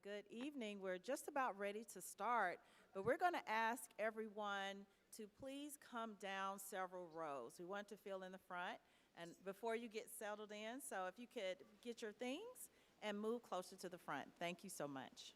Good evening. We're just about ready to start, but we're going to ask everyone to please come down several rows. We want to fill in the front and before you get settled in. So if you could get your things and move closer to the front. Thank you so much.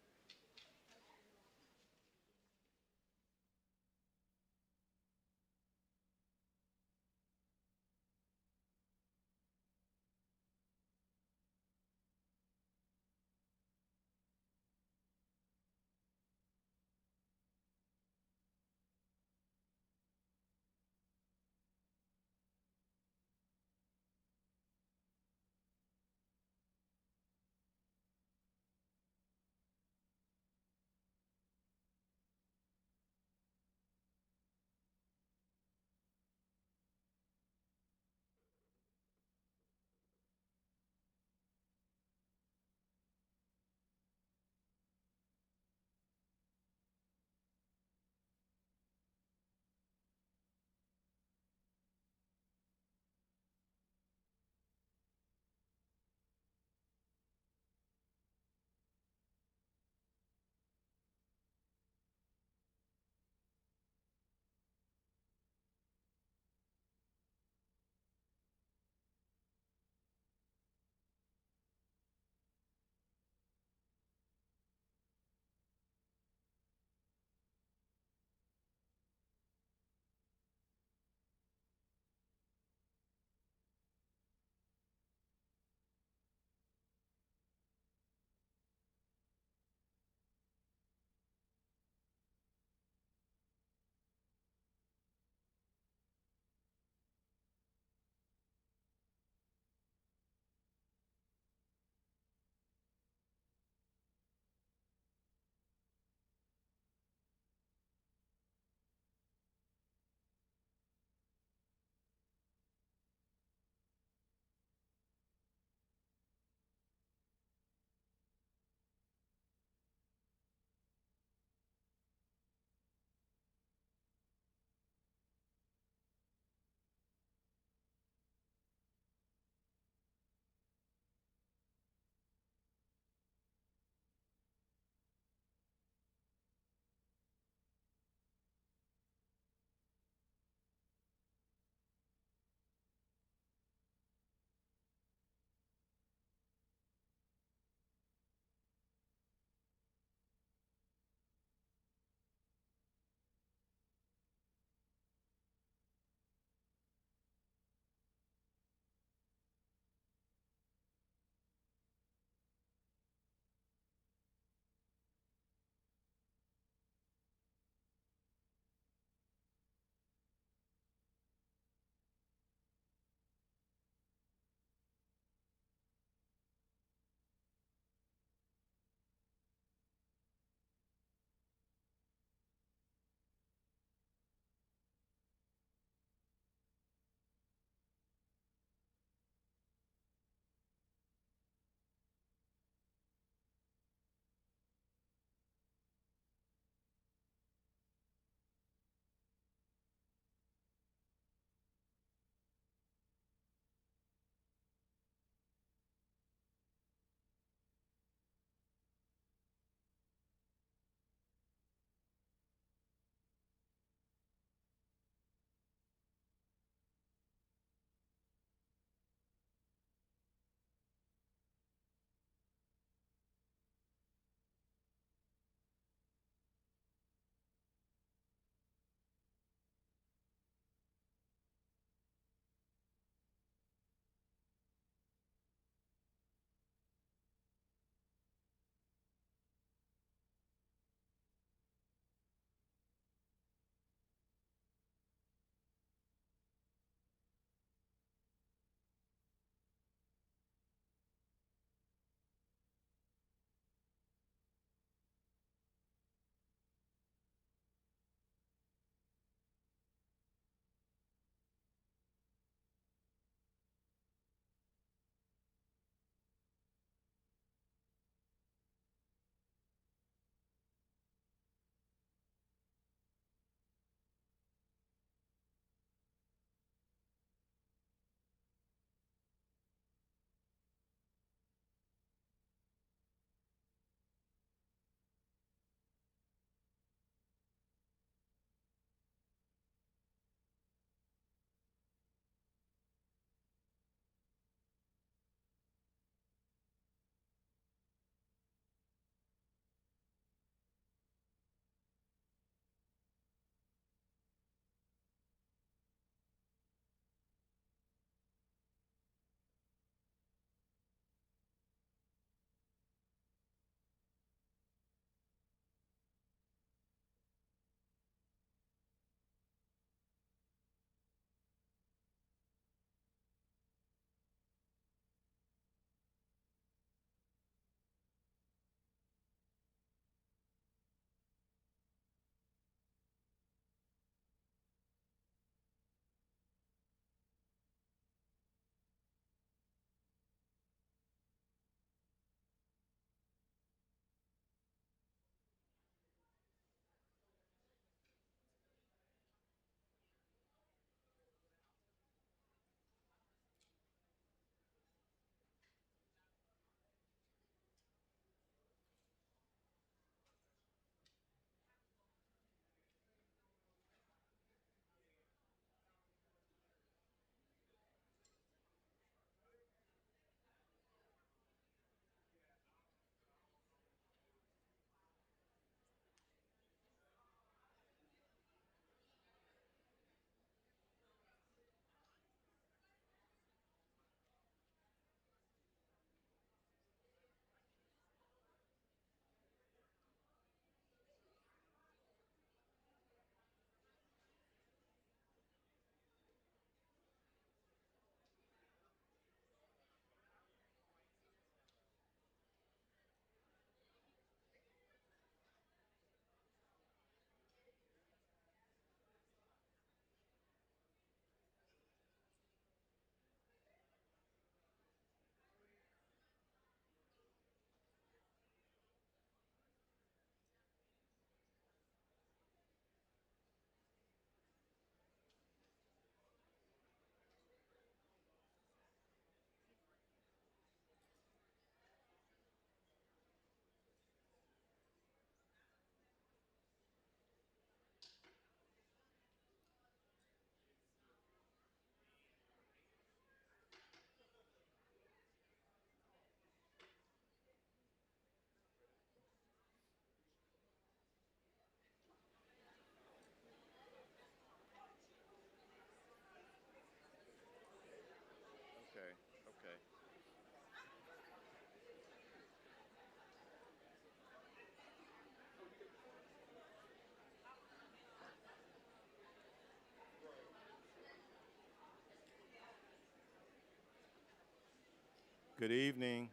Good evening.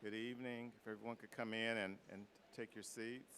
Good evening. If everyone could come in and take your seats.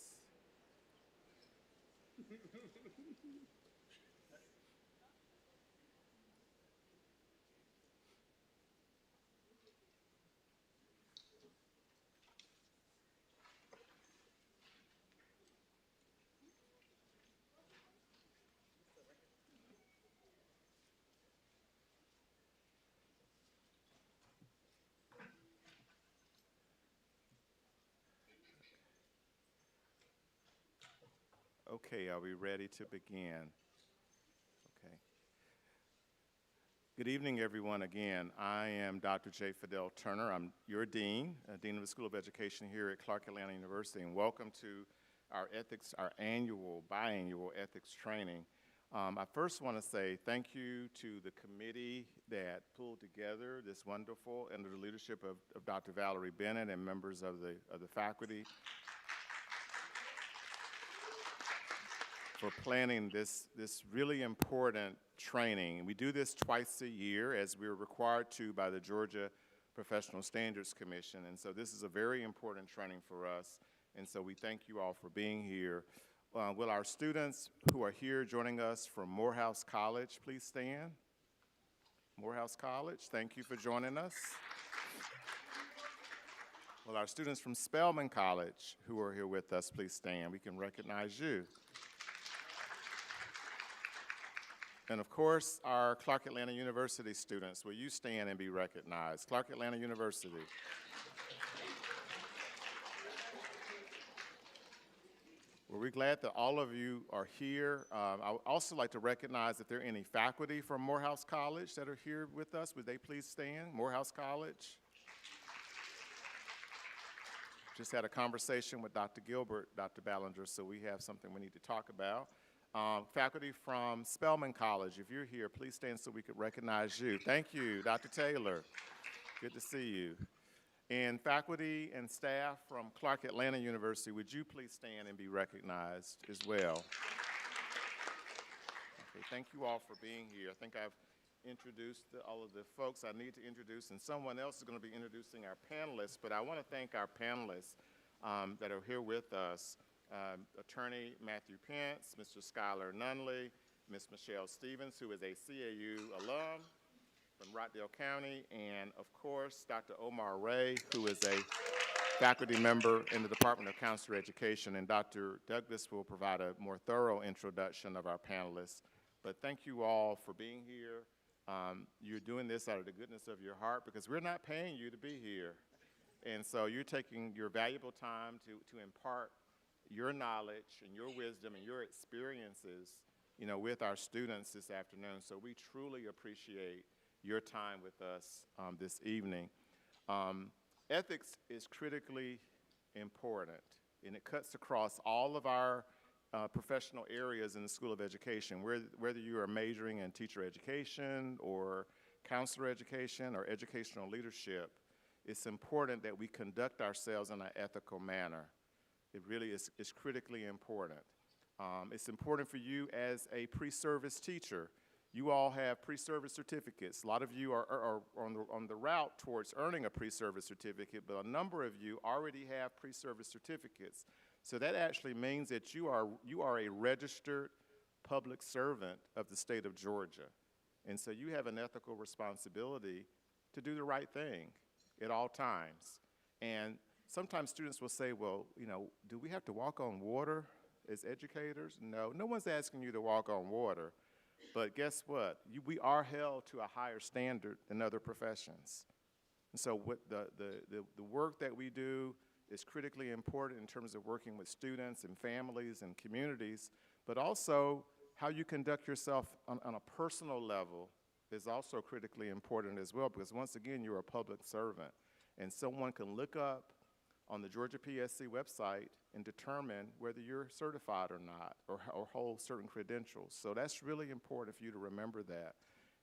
Okay, are we ready to begin? Okay. Good evening, everyone, again. I am Dr. J. Fidel Turner. I'm your dean, Dean of the School of Education here at Clark Atlanta University, and welcome to our biannual ethics training. I first want to say thank you to the committee that pulled together this wonderful, under the leadership of Dr. Valerie Bennett and members of the faculty, for planning this really important training. We do this twice a year as we're required to by the Georgia Professional Standards Commission, and so this is a very important training for us, and so we thank you all for being here. Will our students who are here joining us from Morehouse College please stand? Morehouse College, thank you for joining us. Will our students from Spelman College who are here with us please stand? We can recognize you. And of course, our Clark Atlanta University students, will you stand and be recognized? Clark Atlanta University. Well, we're glad that all of you are here. I would also like to recognize if there are any faculty from Morehouse College that are here with us. Would they please stand? Morehouse College. Just had a conversation with Dr. Gilbert, Dr. Ballinger, so we have something we need to talk about. Faculty from Spelman College, if you're here, please stand so we could recognize you. Thank you, Dr. Taylor. Good to see you. And faculty and staff from Clark Atlanta University, would you please stand and be recognized as well? Okay, thank you all for being here. I think I've introduced all of the folks I need to introduce, and someone else is going to be introducing our panelists, but I want to thank our panelists that are here with us. Attorney Matthew Pence, Mr. Skylar Nunley, Ms. Michelle Stevens, who is a CAU alum from Rockdale County, and of course, Dr. Omar Ray, who is a faculty member in the Department of Counselor Education, and Dr. Douglas will provide a more thorough introduction of our panelists. But thank you all for being here. You're doing this out of the goodness of your heart because we're not paying you to be here. And so you're taking your valuable time to impart your knowledge and your wisdom and your experiences, with our students this afternoon. So we truly appreciate your time with us this evening. Ethics is critically important, and it cuts across all of our professional areas in the School of Education, whether you are majoring in teacher education or counselor education or educational leadership. It's important that we conduct ourselves in an ethical manner. It really is critically important. It's important for you as a pre-service teacher. You all have pre-service certificates. A lot of you are on the route towards earning a pre-service certificate, but a number of you already have pre-service certificates. So that actually means that you are a registered public servant of the state of Georgia. And so you have an ethical responsibility to do the right thing at all times. And sometimes students will say, well, do we have to walk on water as educators? No, no one's asking you to walk on water. But guess what? We are held to a higher standard than other professions. And so what the work that we do is critically important in terms of working with students and families and communities, but also how you conduct yourself on a personal level is also critically important as well, because once again, you're a public servant. And someone can look up on the Georgia PSC website and determine whether you're certified or not, or hold certain credentials. So that's really important for you to remember that.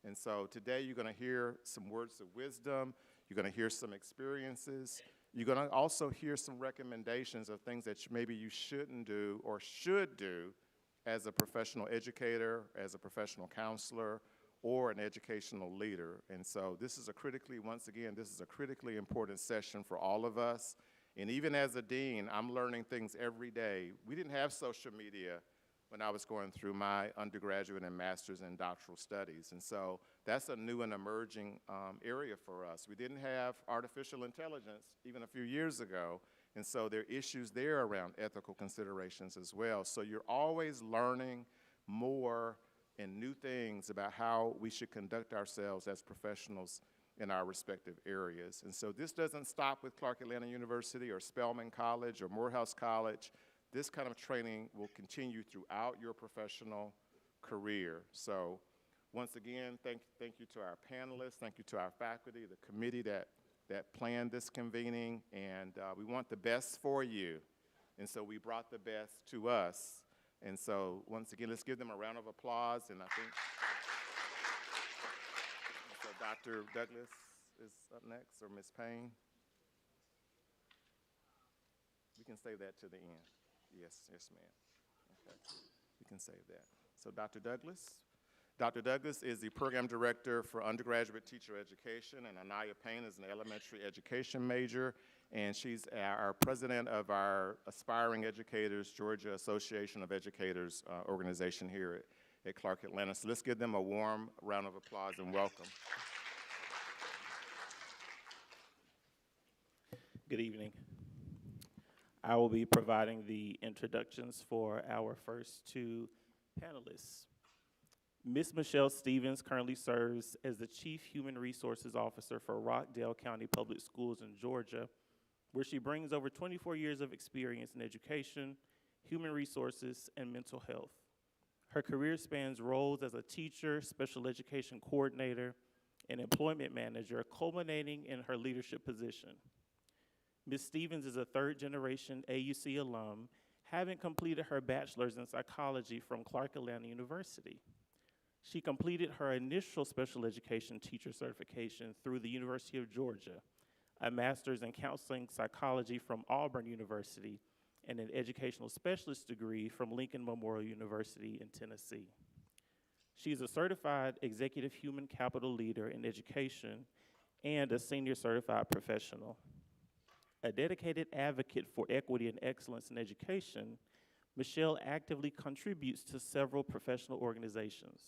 And so today you're going to hear some words of wisdom, you're going to hear some experiences, you're going to also hear some recommendations of things that maybe you shouldn't do or should do as a professional educator, as a professional counselor, or an educational leader. And so this is once again, this is a critically important session for all of us. And even as a dean, I'm learning things every day. We didn't have social media when I was going through my undergraduate and master's and doctoral studies. And so that's a new and emerging area for us. We didn't have artificial intelligence even a few years ago. And so there are issues there around ethical considerations as well. So you're always learning more and new things about how we should conduct ourselves as professionals in our respective areas. And so this doesn't stop with Clark Atlanta University or Spelman College or Morehouse College. This kind of training will continue throughout your professional career. So once again, thank you to our panelists, thank you to our faculty, the committee that planned this convening, and we want the best for you. And so we brought the best to us. And so once again, let's give them a round of applause. And I think so Dr. Douglas is up next, or Ms. Payne. We can save that to the end. Yes, ma'am. Okay, we can save that. So Dr. Douglas. Dr. Douglas is the program director for undergraduate teacher education, and Anaya Payne is an elementary education major, and she's our president of our Aspiring Educators Georgia Association of Educators organization here at Clark Atlanta. So let's give them a warm round of applause and welcome. Good evening. I will be providing the introductions for our first two panelists. Ms. Michelle Stevens currently serves as the Chief Human Resources Officer for Rockdale County Public Schools in Georgia, where she brings over 24 years of experience in education, human resources, and mental health. Her career spans roles as a teacher, special education coordinator, and employment manager, culminating in her leadership position. Ms. Stevens is a third-generation AUC alum, having completed her bachelor's in psychology from Clark Atlanta University. She completed her initial special education teacher certification through the University of Georgia, a master's in counseling psychology from Auburn University, and an educational specialist degree from Lincoln Memorial University in Tennessee. She is a certified executive human capital leader in education and a senior certified professional. A dedicated advocate for equity and excellence in education, Michelle actively contributes to several professional organizations.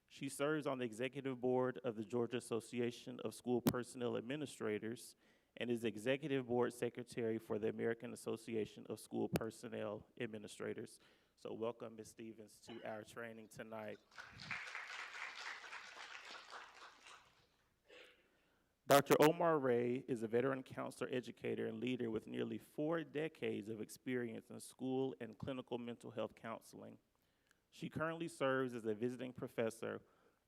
She serves on the executive board of the Georgia Association of School Personnel Administrators and is executive board secretary for the American Association of School Personnel Administrators. So welcome, Ms. Stevens, to our training tonight. Dr. Omar Ray is a veteran counselor, educator, and leader with nearly 4 decades of experience in school and clinical mental health counseling. She currently serves as a visiting professor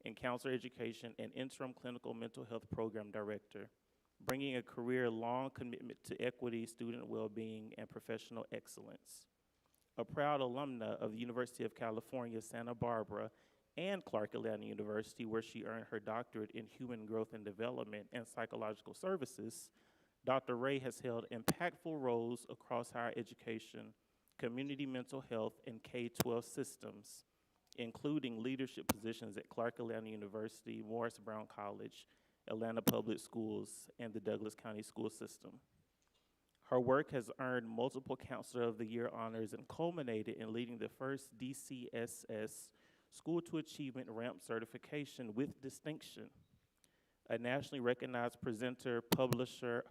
in counselor education and interim clinical mental health program director, bringing a career-long commitment to equity, student well-being, and professional excellence. A proud alumna of the University of California, Santa Barbara, and Clark Atlanta University, where she earned her doctorate in human growth and development and psychological services, Dr. Ray has held impactful roles across higher education, community mental health, and K-12 systems, including leadership positions at Clark Atlanta University, Morris Brown College, Atlanta Public Schools, and the Douglas County School System. Her work has earned multiple Counselor of the Year honors and culminated in leading the first DCSS School to Achievement Ramp certification with distinction. A nationally recognized presenter, publisher,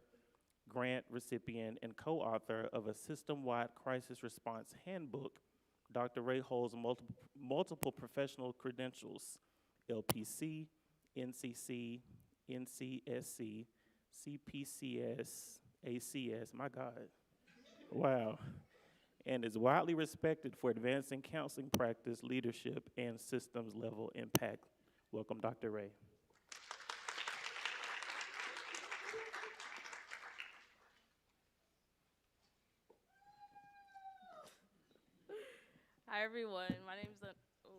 grant recipient, and co-author of a system-wide crisis response handbook, Dr. Ray holds multiple professional credentials: LPC, NCC, NCSC, CPCS, ACS, my God, wow, and is widely respected for advancing counseling practice, leadership, and systems level impact. Welcome, Dr. Ray. Hi everyone, my name's I'm a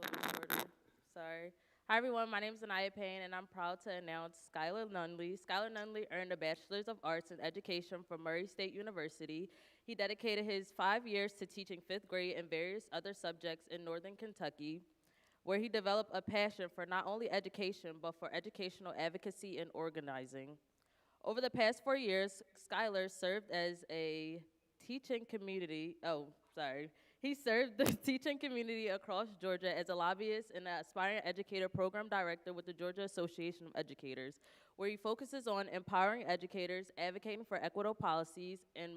little shorter. Sorry. Hi everyone, my name is Anaya Payne, and I'm proud to announce Skylar Nunley. Skylar Nunley earned a Bachelor's of Arts in Education from Murray State University. He dedicated his 5 years to teaching 5th grade and various other subjects in Northern Kentucky. where he developed a passion for not only education, but for educational advocacy and organizing. Over the past 4 years, Skylar served as a teaching community, he served the teaching community across Georgia as a lobbyist and an aspiring educator program director with the Georgia Association of Educators, where he focuses on empowering educators, advocating for equitable policies, and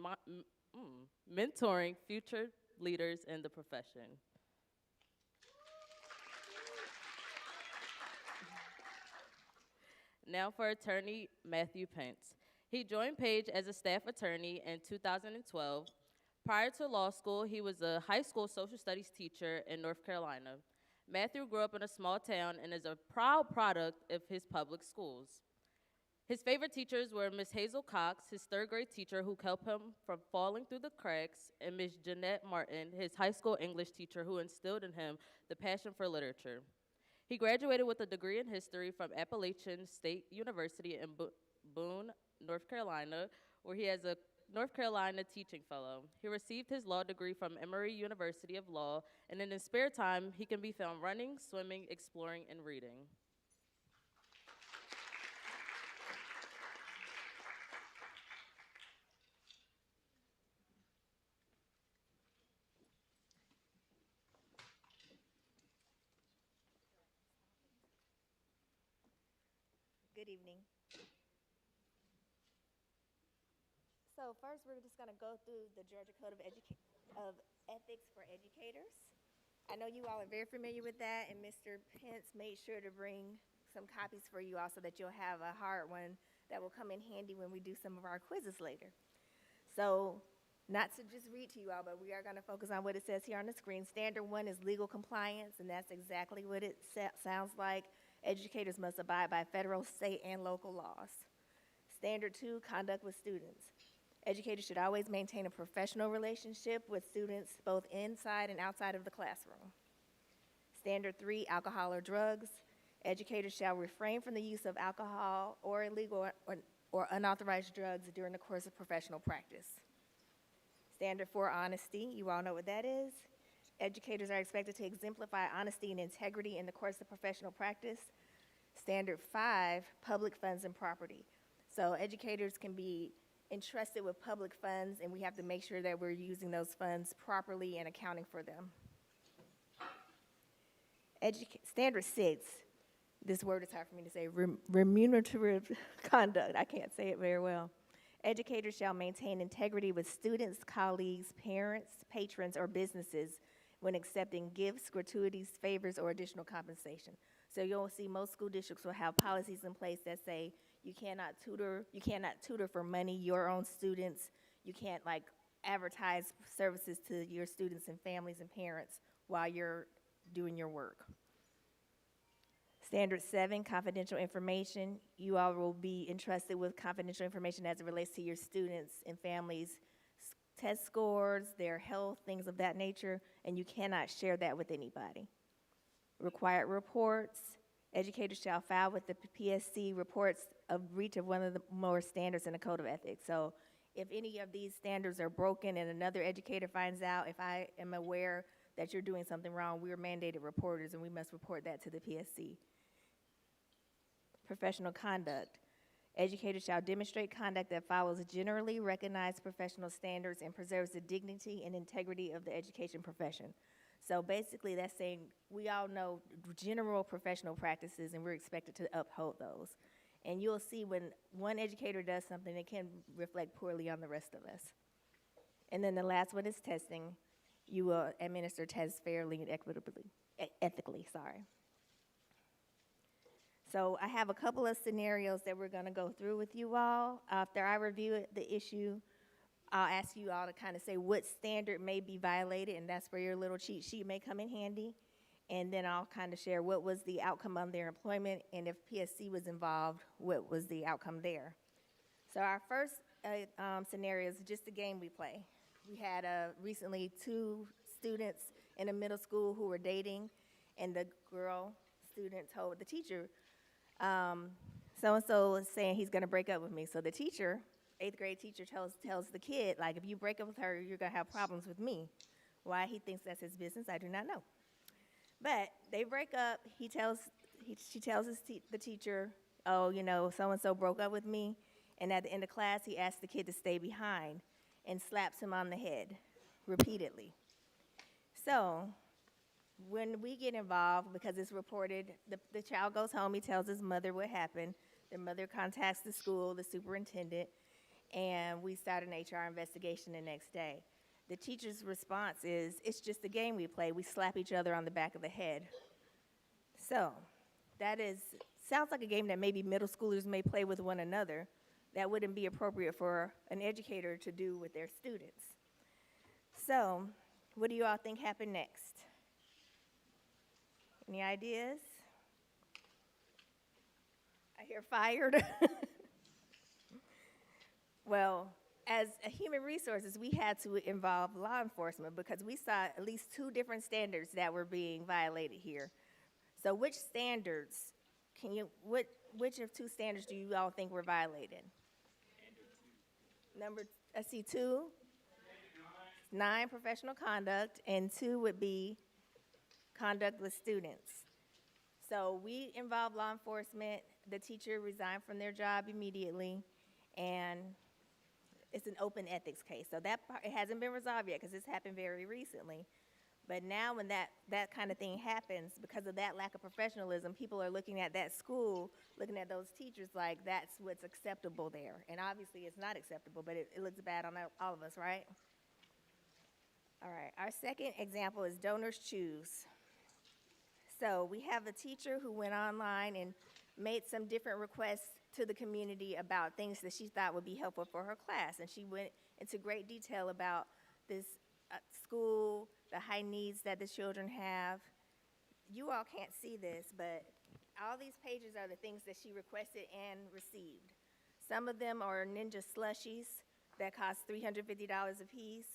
mentoring future leaders in the profession. Now for attorney Matthew Pence. He joined Page as a staff attorney in 2012. Prior to law school, he was a high school social studies teacher in North Carolina. Matthew grew up in a small town and is a proud product of his public schools. His favorite teachers were Miss Hazel Cox, his third grade teacher who kept him from falling through the cracks, and Miss Jeanette Martin, his high school English teacher who instilled in him the passion for literature. He graduated with a degree in history from Appalachian State University in Boone, North Carolina, where he has a North Carolina teaching fellow. He received his law degree from Emory University of Law, and in his spare time, he can be found running, swimming, exploring, and reading. Good evening. So first, we're just going to go through the Georgia Code of Ethics for Educators. I know you all are very familiar with that, and Mr. Pence made sure to bring some copies for you all so that you'll have a hard one that will come in handy when we do some of our quizzes later. So not to just read to you all, but we are going to focus on what it says here on the screen. Standard 1 is legal compliance, and that's exactly what it sounds like. Educators must abide by federal, state, and local laws. Standard 2, conduct with students. Educators should always maintain a professional relationship with students both inside and outside of the classroom. Standard 3, alcohol or drugs. Educators shall refrain from the use of alcohol or illegal or unauthorized drugs during the course of professional practice. Standard 4, honesty. You all know what that is. Educators are expected to exemplify honesty and integrity in the course of professional practice. Standard 5, public funds and property. So educators can be entrusted with public funds, and we have to make sure that we're using those funds properly and accounting for them. Standard 6, this word is hard for me to say, remunerative conduct. I can't say it very well. Educators shall maintain integrity with students, colleagues, parents, patrons, or businesses when accepting gifts, gratuities, favors, or additional compensation. So you'll see most school districts will have policies in place that say you cannot tutor for money your own students. You can't advertise services to your students and families and parents while you're doing your work. Standard 7, confidential information. You all will be entrusted with confidential information as it relates to your students and families' test scores, their health, things of that nature, and you cannot share that with anybody. Required reports. Educators shall file with the PSC reports of breach of one of the more standards in the Code of Ethics. So if any of these standards are broken and another educator finds out, if I am aware that you're doing something wrong, we're mandated reporters and we must report that to the PSC. Professional conduct. Educators shall demonstrate conduct that follows generally recognized professional standards and preserves the dignity and integrity of the education profession. So basically that's saying we all know general professional practices and we're expected to uphold those. And you'll see when one educator does something, it can reflect poorly on the rest of us. And then the last one is testing. You will administer tests fairly and ethically. So I have a couple of scenarios that we're going to go through with you all. After I review the issue, I'll ask you all to kind of say what standard may be violated, and that's where your little cheat sheet may come in handy. And then I'll kind of share what was the outcome of their employment, and if PSC was involved, what was the outcome there. So our first scenario is just a game we play. We had recently 2 students in a middle school who were dating, and the girl student told the teacher, so-and-so is saying he's going to break up with me. So the teacher, 8th grade teacher, tells the kid, if you break up with her, you're going to have problems with me. Why he thinks that's his business, I do not know. But they break up. She tells the teacher, oh, you know, so-and-so broke up with me. And at the end of class, he asks the kid to stay behind and slaps him on the head repeatedly. So when we get involved, because it's reported, the child goes home, he tells his mother what happened. Their mother contacts the school, the superintendent, and we start an HR investigation the next day. The teacher's response is, it's just a game we play. We slap each other on the back of the head. So sounds like a game that maybe middle schoolers may play with one another. That wouldn't be appropriate for an educator to do with their students. So what do you all think happened next? Any ideas? I hear fired. Well, as a human resources, we had to involve law enforcement because we saw at least 2 different standards that were being violated here. So which standards which of 2 standards do you all think were violated? I see 2. 9, professional conduct, and 2 would be conduct with students. So we involved law enforcement. The teacher resigned from their job immediately, and it's an open ethics case. So that part, it hasn't been resolved yet because this happened very recently. But now when that kind of thing happens, because of that lack of professionalism, people are looking at that school, looking at those teachers like that's what's acceptable there. And obviously it's not acceptable, but it looks bad on all of us, right? All right, our second example is donors choose. So we have a teacher who went online and made some different requests to the community about things that she thought would be helpful for her class. And she went into great detail about this school, the high needs that the children have. You all can't see this, but all these pages are the things that she requested and received. Some of them are Ninja slushies that cost $350 a piece,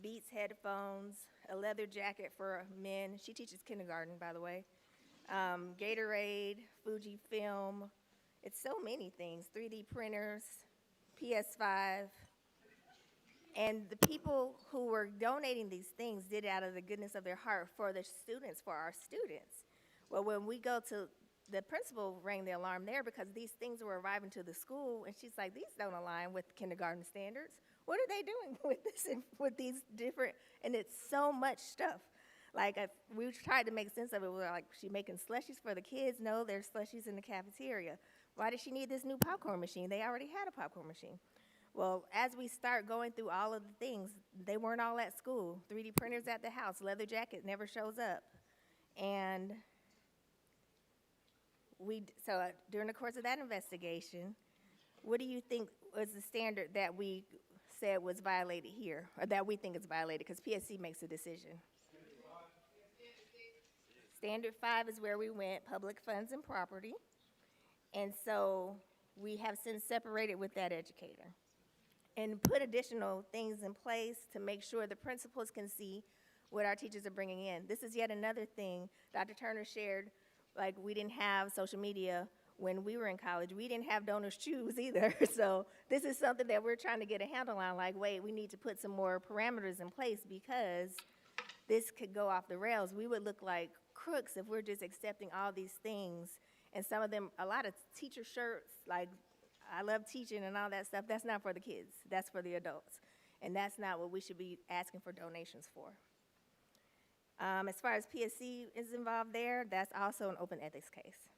Beats headphones, a leather jacket for men. She teaches kindergarten, by the way. Gatorade, Fuji film. It's so many things. 3D printers, PS5. And the people who were donating these things did it out of the goodness of their heart for the students, for our students. Well, when we go to, the principal rang the alarm there because these things were arriving to the school, and she's like, these don't align with kindergarten standards. What are they doing with this and with these different, and it's so much stuff. Like, we tried to make sense of it. We were like, she making slushies for the kids? No, there's slushies in the cafeteria. Why does she need this new popcorn machine? They already had a popcorn machine. Well, as we start going through all of the things, they weren't all at school. 3D printers at the house, leather jacket never shows up. And so during the course of that investigation, what do you think was the standard that we said was violated here, or that we think is violated, because PSC makes a decision? Standard 5 is where we went, public funds and property. And so we have since separated with that educator and put additional things in place to make sure the principals can see what our teachers are bringing in. This is yet another thing Dr. Turner shared, like we didn't have social media when we were in college. We didn't have donors choose either. So this is something that we're trying to get a handle on, like, wait, we need to put some more parameters in place because this could go off the rails. We would look like crooks if we're just accepting all these things. And some of them, a lot of teacher shirts, like, I love teaching and all that stuff, that's not for the kids, that's for the adults. And that's not what we should be asking for donations for. As far as PSC is involved there, that's also an open ethics case.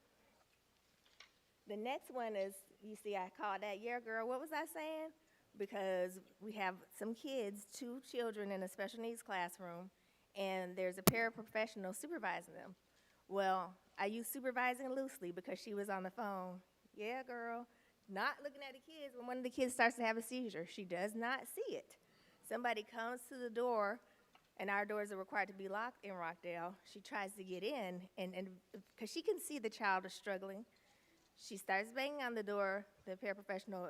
The next one is, you see I called that, yeah girl, what was I saying? Because we have some kids, 2 children in a special needs classroom, and there's a paraprofessional supervising them. Well, I use supervising loosely because she was on the phone. Yeah, girl, not looking at the kids when one of the kids starts to have a seizure. She does not see it. Somebody comes to the door, and our doors are required to be locked in Rockdale. She tries to get in, and because she can see the child is struggling, she starts banging on the door. The paraprofessional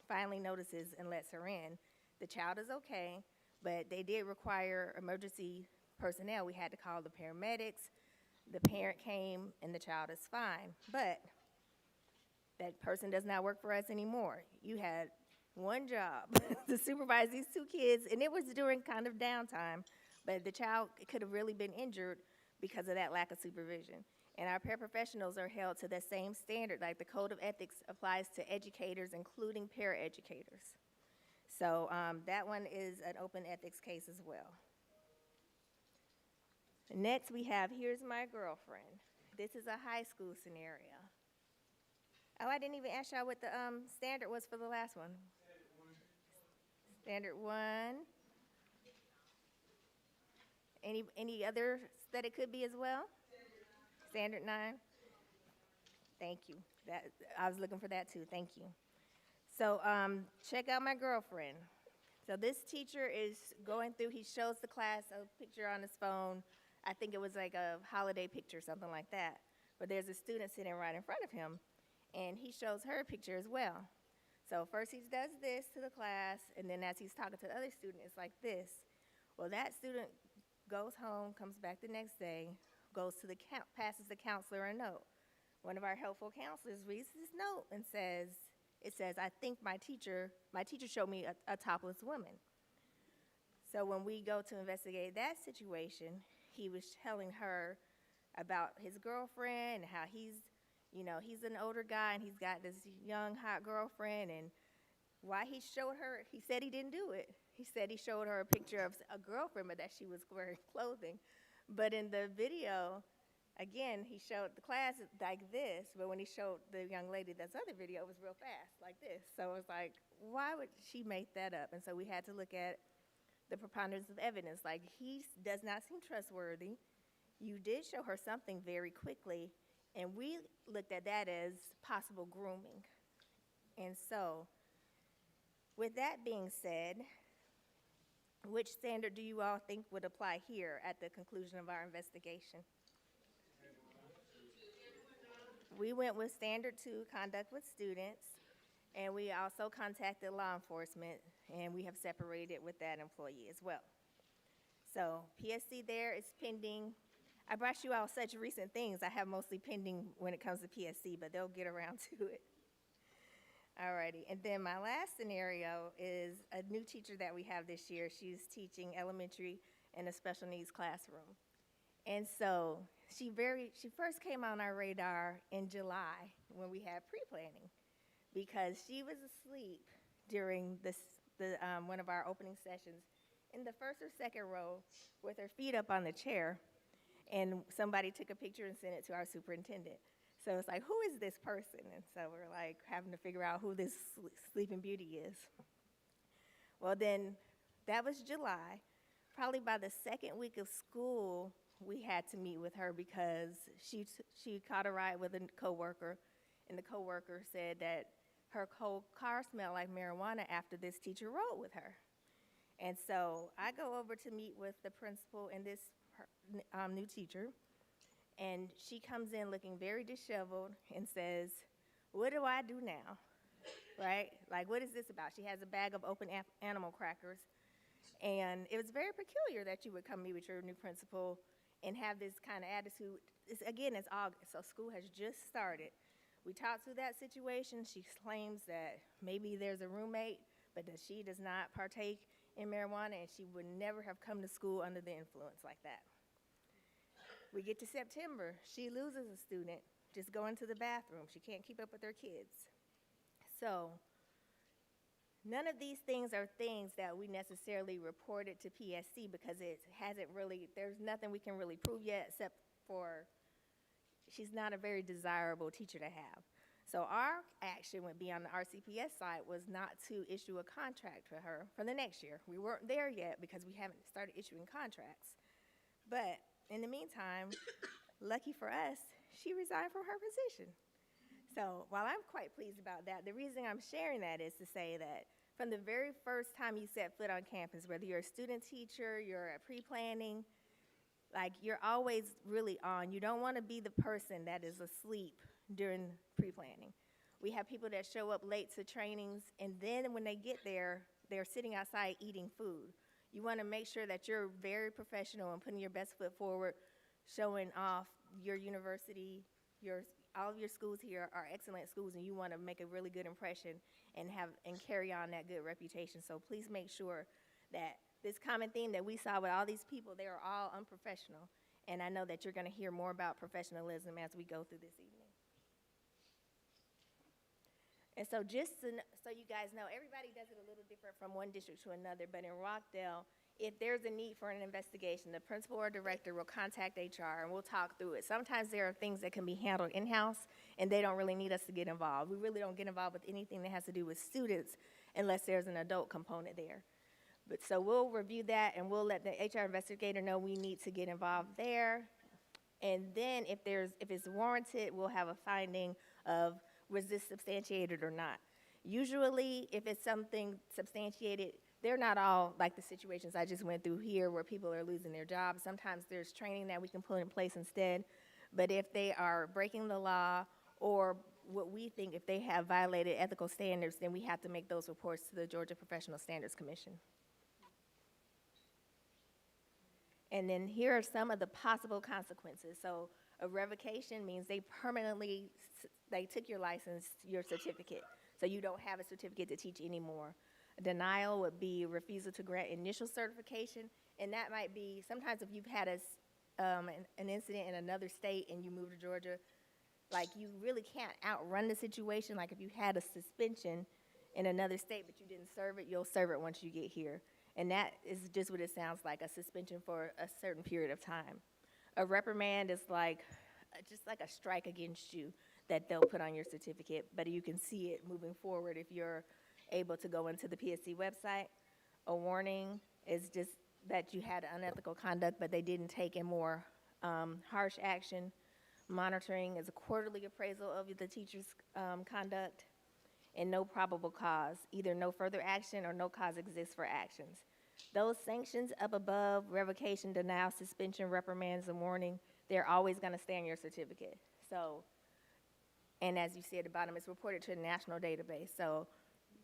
finally notices and lets her in. The child is okay, but they did require emergency personnel. We had to call the paramedics. The parent came, and the child is fine. But that person does not work for us anymore. You had one job to supervise these 2 kids, and it was during kind of downtime, but the child could have really been injured because of that lack of supervision. And our paraprofessionals are held to the same standard, like the code of ethics applies to educators, including paraeducators. So that one is an open ethics case as well. Next we have, here's my girlfriend. This is a high school scenario. Oh, I didn't even ask y'all what the standard was for the last one. Standard one. Any others that it could be as well? Standard 9. Thank you. I was looking for that too. Thank you. So check out my girlfriend. So this teacher is going through, he shows the class a picture on his phone. I think it was like a holiday picture, something like that. But there's a student sitting right in front of him, and he shows her a picture as well. So first he does this to the class, and then as he's talking to the other student, it's like this. Well, that student goes home, comes back the next day, goes to passes the counselor a note. One of our helpful counselors reads this note and says, I think my teacher showed me a topless woman. So when we go to investigate that situation, he was telling her about his girlfriend and how he's an older guy and he's got this young, hot girlfriend, and why he showed her, he said he didn't do it. He said he showed her a picture of a girlfriend, but that she was wearing clothing. But in the video, again, he showed the class like this, but when he showed the young lady this other video, it was real fast, like this. So it was like, why would she make that up? And so we had to look at the preponderance of evidence. Like, he does not seem trustworthy. You did show her something very quickly, and we looked at that as possible grooming. And so, with that being said, which standard do you all think would apply here at the conclusion of our investigation? We went with standard 2, conduct with students, and we also contacted law enforcement, and we have separated with that employee as well. So PSC there is pending. I brought you all such recent things. I have mostly pending when it comes to PSC, but they'll get around to it. Alrighty, and then my last scenario is a new teacher that we have this year. She's teaching elementary in a special needs classroom. And so she first came on our radar in July when we had pre-planning, because she was asleep during one of our opening sessions in the first or second row with her feet up on the chair, and somebody took a picture and sent it to our superintendent. So it's like, who is this person? And so we're like having to figure out who this Sleeping Beauty is. Well, then that was July. Probably by the second week of school, we had to meet with her because she caught a ride with a coworker, and the coworker said that her whole car smelled like marijuana after this teacher rode with her. And so I go over to meet with the principal and this new teacher, and she comes in looking very disheveled and says, "What do I do now?" Right? Like, what is this about? She has a bag of open animal crackers, and it was very peculiar that you would come meet with your new principal and have this kind of attitude. It's August, so school has just started. We talked through that situation. She claims that maybe there's a roommate, but that she does not partake in marijuana, and she would never have come to school under the influence like that. We get to September. She loses a student just going to the bathroom. She can't keep up with her kids. So none of these things are things that we necessarily reported to PSC because it hasn't really, there's nothing we can really prove yet except for she's not a very desirable teacher to have. So our action would be on the RCPS side was not to issue a contract for her for the next year. We weren't there yet because we haven't started issuing contracts. But in the meantime, lucky for us, she resigned from her position. So while I'm quite pleased about that, the reason I'm sharing that is to say that from the very first time you set foot on campus, whether you're a student teacher, you're at pre-planning, like you're always really on. You don't want to be the person that is asleep during pre-planning. We have people that show up late to trainings, and then when they get there, they're sitting outside eating food. You want to make sure that you're very professional and putting your best foot forward, showing off your university, all of your schools here are excellent schools, and you want to make a really good impression and carry on that good reputation. So please make sure that this common theme that we saw with all these people, they are all unprofessional, And I know that you're going to hear more about professionalism as we go through this evening. And so just so you guys know, everybody does it a little different from one district to another, but in Rockdale, if there's a need for an investigation, the principal or director will contact HR and we'll talk through it. Sometimes there are things that can be handled in-house and they don't really need us to get involved. We really don't get involved with anything that has to do with students unless there's an adult component there. But so we'll review that and we'll let the HR investigator know we need to get involved there. And then if it's warranted, we'll have a finding of was this substantiated or not. Usually, if it's something substantiated, they're not all like the situations I just went through here where people are losing their jobs. Sometimes there's training that we can put in place instead. But if they are breaking the law or what we think if they have violated ethical standards, then we have to make those reports to the Georgia Professional Standards Commission. And then here are some of the possible consequences. So a revocation means they permanently, they took your license, your certificate, so you don't have a certificate to teach anymore. A denial would be refusal to grant initial certification, and that might be, sometimes if you've had an incident in another state and you move to Georgia, like you really can't outrun the situation. Like if you had a suspension in another state but you didn't serve it, you'll serve it once you get here. And that is just what it sounds like, a suspension for a certain period of time. A reprimand is like, just like a strike against you that they'll put on your certificate, but you can see it moving forward if you're able to go into the PSC website. A warning is just that you had unethical conduct, but they didn't take a more harsh action. Monitoring is a quarterly appraisal of the teacher's conduct. And no probable cause, either no further action or no cause exists for actions. Those sanctions up above, revocation, denial, suspension, reprimands, and warning, they're always going to stay on your certificate. So, and as you see at the bottom, it's reported to a national database. So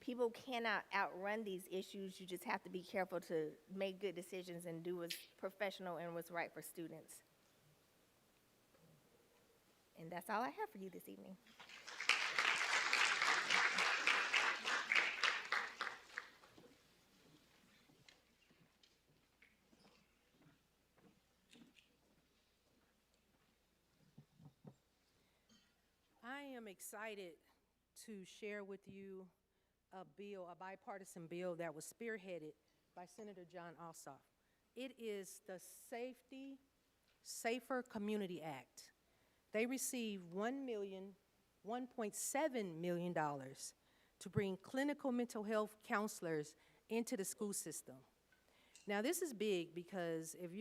people cannot outrun these issues. You just have to be careful to make good decisions and do what's professional and what's right for students. And that's all I have for you this evening. I am excited to share with you a bipartisan bill that was spearheaded by Senator John Ossoff. It is the Safer Community Act. They received $1.7 million to bring clinical mental health counselors into the school system. Now this is big because if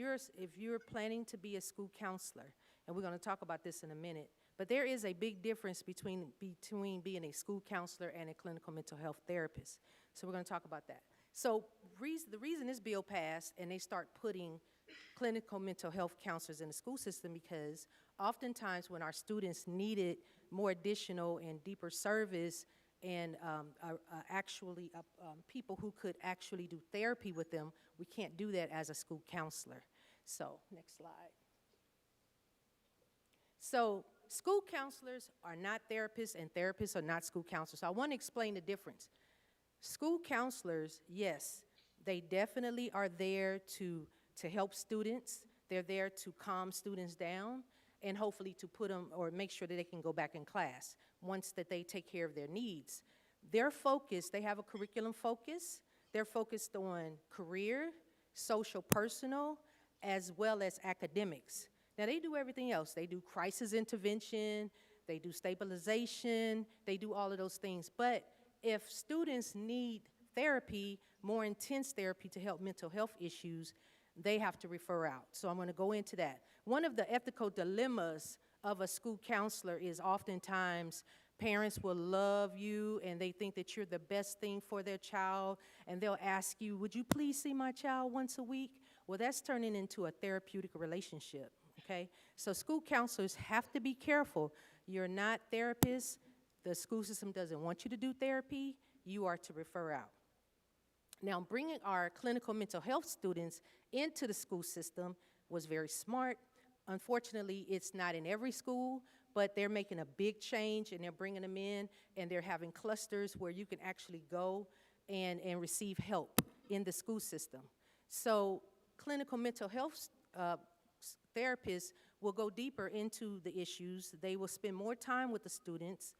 you're planning to be a school counselor, and we're going to talk about this in a minute, but there is a big difference between being a school counselor and a clinical mental health therapist. So we're going to talk about that. So the reason this bill passed and they start putting clinical mental health counselors in the school system because oftentimes when our students needed more additional and deeper service and people who could actually do therapy with them, we can't do that as a school counselor. So next slide. So school counselors are not therapists and therapists are not school counselors. So I want to explain the difference. School counselors, yes, they definitely are there to help students. They're there to calm students down and hopefully to put them or make sure that they can go back in class once that they take care of their needs. They're focused, they have a curriculum focus. They're focused on career, social, personal, as well as academics. Now they do everything else. They do crisis intervention, they do stabilization, they do all of those things. But if students need therapy, more intense therapy to help mental health issues, they have to refer out. So I'm going to go into that. One of the ethical dilemmas of a school counselor is oftentimes parents will love you and they think that you're the best thing for their child, and they'll ask you, would you please see my child once a week? Well, that's turning into a therapeutic relationship, okay? So school counselors have to be careful. You're not therapists. The school system doesn't want you to do therapy. You are to refer out. Now, bringing our clinical mental health students into the school system was very smart. Unfortunately, it's not in every school, but they're making a big change and they're bringing them in and they're having clusters where you can actually go and receive help in the school system. So clinical mental health therapists will go deeper into the issues. They will spend more time with the students.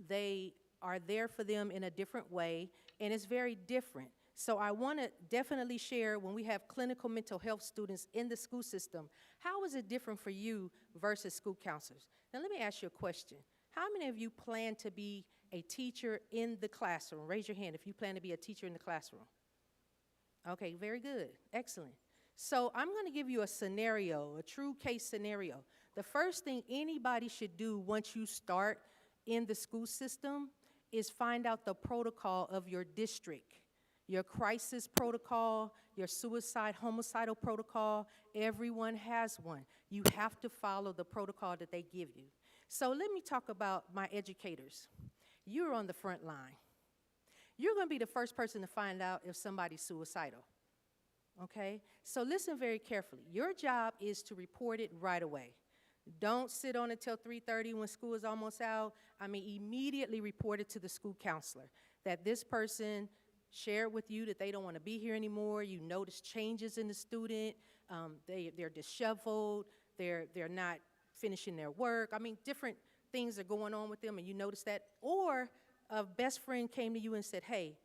They are there for them in a different way, and it's very different. So I want to definitely share, when we have clinical mental health students in the school system, how is it different for you versus school counselors? Now let me ask you a question. How many of you plan to be a teacher in the classroom? Raise your hand if you plan to be a teacher in the classroom. Okay, very good, excellent. So I'm going to give you a scenario, a true case scenario. The first thing anybody should do once you start in the school system is find out the protocol of your district. Your crisis protocol, your suicide, homicidal protocol, everyone has one. You have to follow the protocol that they give you. So let me talk about my educators. You're on the front line. You're going to be the first person to find out if somebody's suicidal, okay? So listen very carefully. Your job is to report it right away. Don't sit on until 3:30 when school is almost out. I mean, immediately report it to the school counselor that this person shared with you that they don't want to be here anymore. You notice changes in the student. They're disheveled. They're not finishing their work. I mean, different things are going on with them, and you notice that. Or a best friend came to you and said, hey,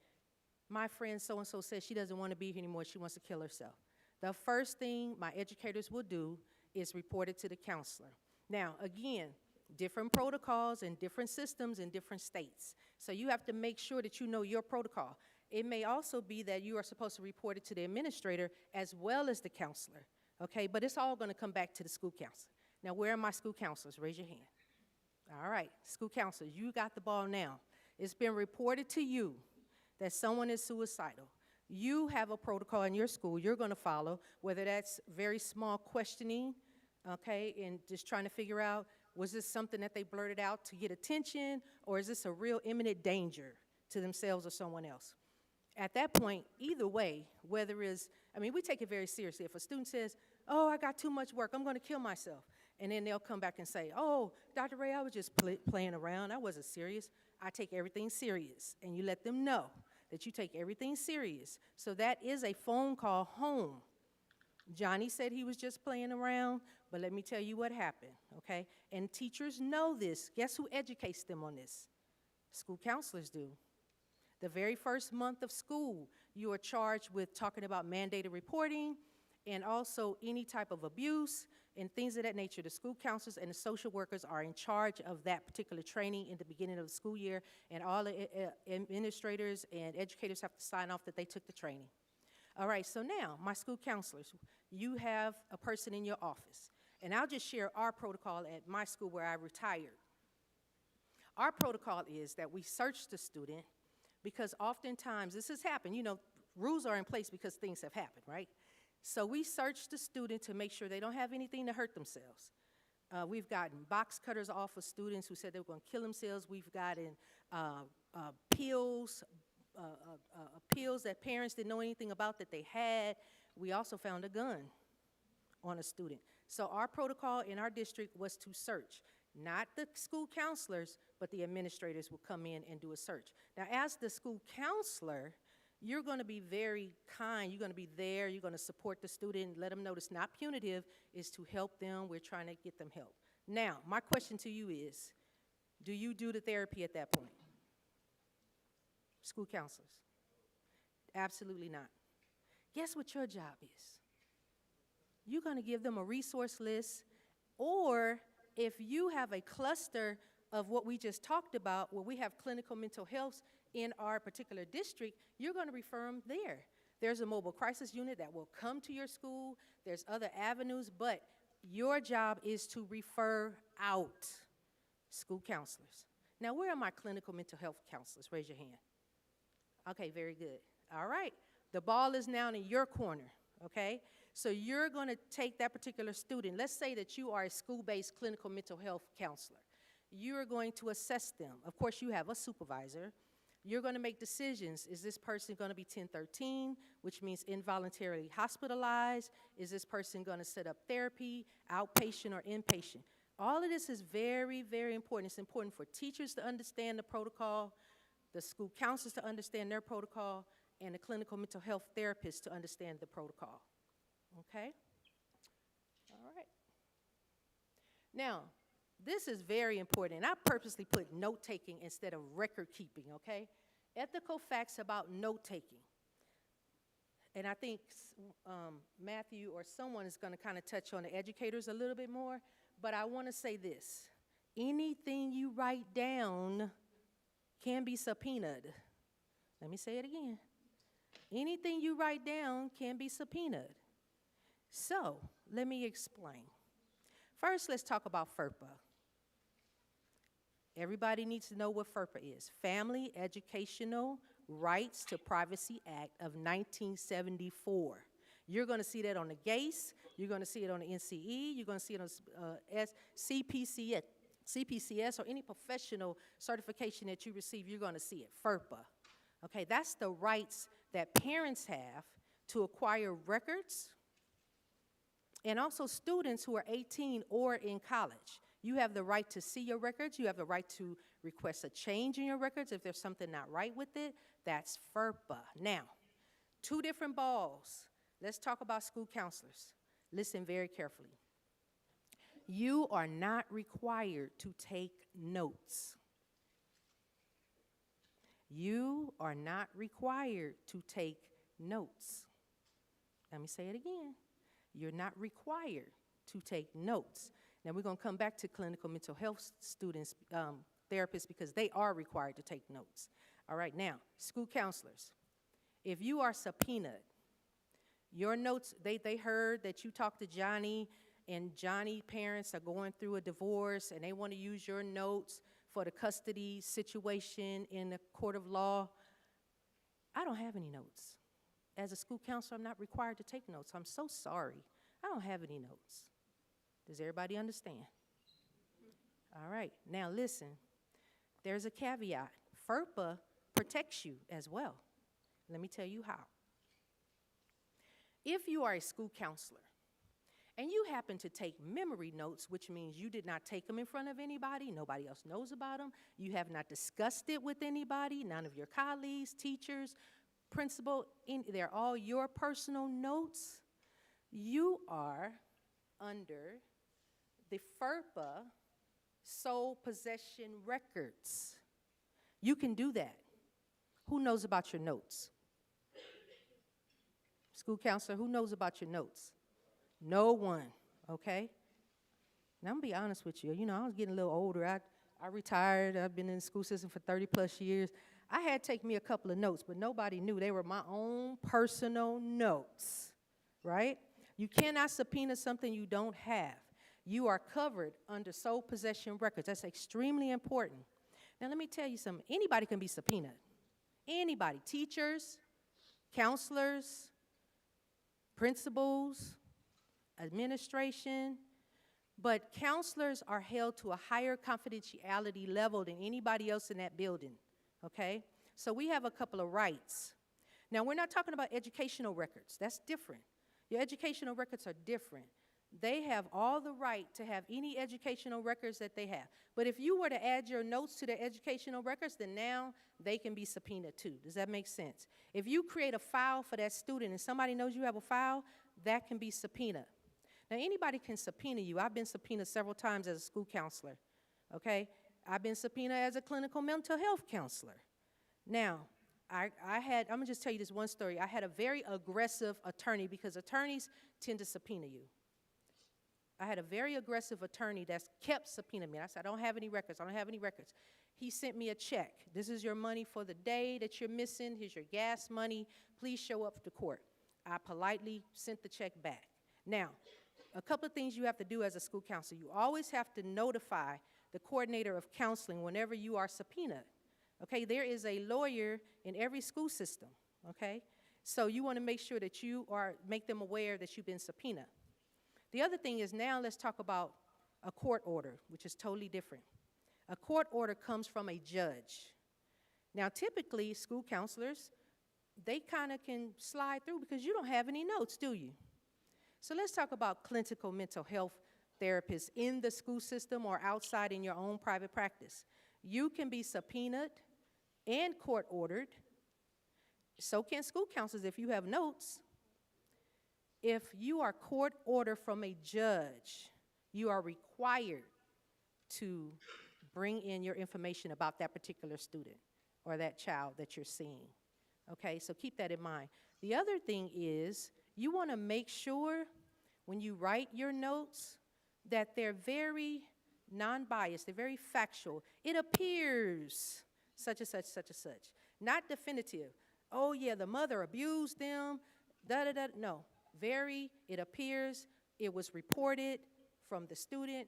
my friend so-and-so says she doesn't want to be here anymore. She wants to kill herself. The first thing my educators will do is report it to the counselor. Now, again, different protocols and different systems in different states. So you have to make sure that you know your protocol. It may also be that you are supposed to report it to the administrator as well as the counselor, okay? But it's all going to come back to the school counselor. Now, where are my school counselors? Raise your hand. All right, school counselors, you got the ball now. It's been reported to you that someone is suicidal. You have a protocol in your school you're going to follow, whether that's very small questioning, okay, and just trying to figure out, was this something that they blurted out to get attention, or is this a real imminent danger to themselves or someone else? At that point, either way, whether it's, I mean, we take it very seriously. If a student says, oh, I got too much work, I'm going to kill myself, and then they'll come back and say, oh, Dr. Ray, I was just playing around. I wasn't serious. I take everything serious, and you let them know that you take everything serious. So that is a phone call home. Johnny said he was just playing around, but let me tell you what happened, okay? And teachers know this. Guess who educates them on this? School counselors do. The very first month of school, you are charged with talking about mandated reporting and also any type of abuse and things of that nature. The school counselors and the social workers are in charge of that particular training in the beginning of the school year, and all the administrators and educators have to sign off that they took the training. All right, so now, my school counselors, you have a person in your office, and I'll just share our protocol at my school where I retired. Our protocol is that we search the student, because oftentimes, this has happened, you know, rules are in place because things have happened, right? So we search the student to make sure they don't have anything to hurt themselves. We've gotten box cutters off of students who said they were going to kill themselves. We've gotten pills that parents didn't know anything about that they had. We also found a gun on a student. So our protocol in our district was to search. Not the school counselors, but the administrators will come in and do a search. Now, as the school counselor, you're going to be very kind. You're going to be there. You're going to support the student, let them know it's not punitive, it's to help them. We're trying to get them help. Now, my question to you is, do you do the therapy at that point? School counselors? Absolutely not. Guess what your job is? You're going to give them a resource list, or if you have a cluster of what we just talked about, where we have clinical mental health in our particular district, you're going to refer them there. There's a mobile crisis unit that will come to your school. There's other avenues, but your job is to refer out school counselors. Now, where are my clinical mental health counselors? Raise your hand. Okay, very good. All right. The ball is now in your corner, okay? So you're going to take that particular student. Let's say that you are a school-based clinical mental health counselor. You're going to assess them. Of course, you have a supervisor. You're going to make decisions. Is this person going to be 1013, which means involuntarily hospitalized? Is this person going to set up therapy, outpatient or inpatient? All of this is very, very important. It's important for teachers to understand the protocol, the school counselors to understand their protocol, and the clinical mental health therapists to understand the protocol. Okay? All right. Now, this is very important, and I purposely put note-taking instead of record-keeping, okay? Ethical facts about note-taking. And I think Matthew or someone is going to kind of touch on the educators a little bit more, but I want to say this. Anything you write down can be subpoenaed. Let me say it again. Anything you write down can be subpoenaed. So, let me explain. First, let's talk about FERPA. Everybody needs to know what FERPA is. Family Educational Rights to Privacy Act of 1974. You're going to see that on the GACE. You're going to see it on the NCE. You're going to see it on CPCS, or any professional certification that you receive. You're going to see it, FERPA. Okay, that's the rights that parents have to acquire records, and also students who are 18 or in college. You have the right to see your records. You have the right to request a change in your records if there's something not right with it. That's FERPA. Now, two different balls. Let's talk about school counselors. Listen very carefully. You are not required to take notes. You are not required to take notes. Let me say it again. You're not required to take notes. Now, we're going to come back to clinical mental health students, therapists, because they are required to take notes. All right, now, school counselors, if you are subpoenaed, your notes, they heard that you talked to Johnny, and Johnny's parents are going through a divorce, and they want to use your notes for the custody situation in the court of law. I don't have any notes. As a school counselor, I'm not required to take notes. I'm so sorry. I don't have any notes. Does everybody understand? All right, now listen. There's a caveat. FERPA protects you as well. Let me tell you how. If you are a school counselor and you happen to take memory notes, which means you did not take them in front of anybody, nobody else knows about them, you have not discussed it with anybody, none of your colleagues, teachers, principal, they're all your personal notes, you are under the FERPA sole possession records. You can do that. Who knows about your notes? School counselor, who knows about your notes? No one, okay? Now, I'm going to be honest with you. You know, I was getting a little older. I retired. I've been in the school system for 30-plus years. I had to take me a couple of notes, but nobody knew. They were my own personal notes, right? You cannot subpoena something you don't have. You are covered under sole possession records. That's extremely important. Now, let me tell you something. Anybody can be subpoenaed. Anybody. Teachers, counselors, principals, administration. But counselors are held to a higher confidentiality level than anybody else in that building, okay? So we have a couple of rights. Now, we're not talking about educational records. That's different. Your educational records are different. They have all the right to have any educational records that they have. But if you were to add your notes to their educational records, then now they can be subpoenaed too. Does that make sense? If you create a file for that student and somebody knows you have a file, that can be subpoenaed. Now, anybody can subpoena you. I've been subpoenaed several times as a school counselor, okay? I've been subpoenaed as a clinical mental health counselor. Now, I'm going to just tell you this one story. I had a very aggressive attorney because attorneys tend to subpoena you. I had a very aggressive attorney that kept subpoenaing me. I said, I don't have any records. I don't have any records. He sent me a check. This is your money for the day that you're missing. Here's your gas money. Please show up to court. I politely sent the check back. Now, a couple of things you have to do as a school counselor. You always have to notify the coordinator of counseling whenever you are subpoenaed. Okay, there is a lawyer in every school system, okay? So you want to make sure that make them aware that you've been subpoenaed. The other thing is now let's talk about a court order, which is totally different. A court order comes from a judge. Now, typically, school counselors, they kind of can slide through because you don't have any notes, do you? So let's talk about clinical mental health therapists in the school system or outside in your own private practice. You can be subpoenaed and court-ordered. So can school counselors if you have notes. if you are court ordered from a judge, you are required to bring in your information about that particular student or that child that you're seeing. Okay, so keep that in mind. The other thing is you want to make sure when you write your notes that they're very non-biased, they're very factual. It appears such and such, such and such. Not definitive. Oh, yeah, the mother abused them, da-da-da. No, it appears, it was reported from the student.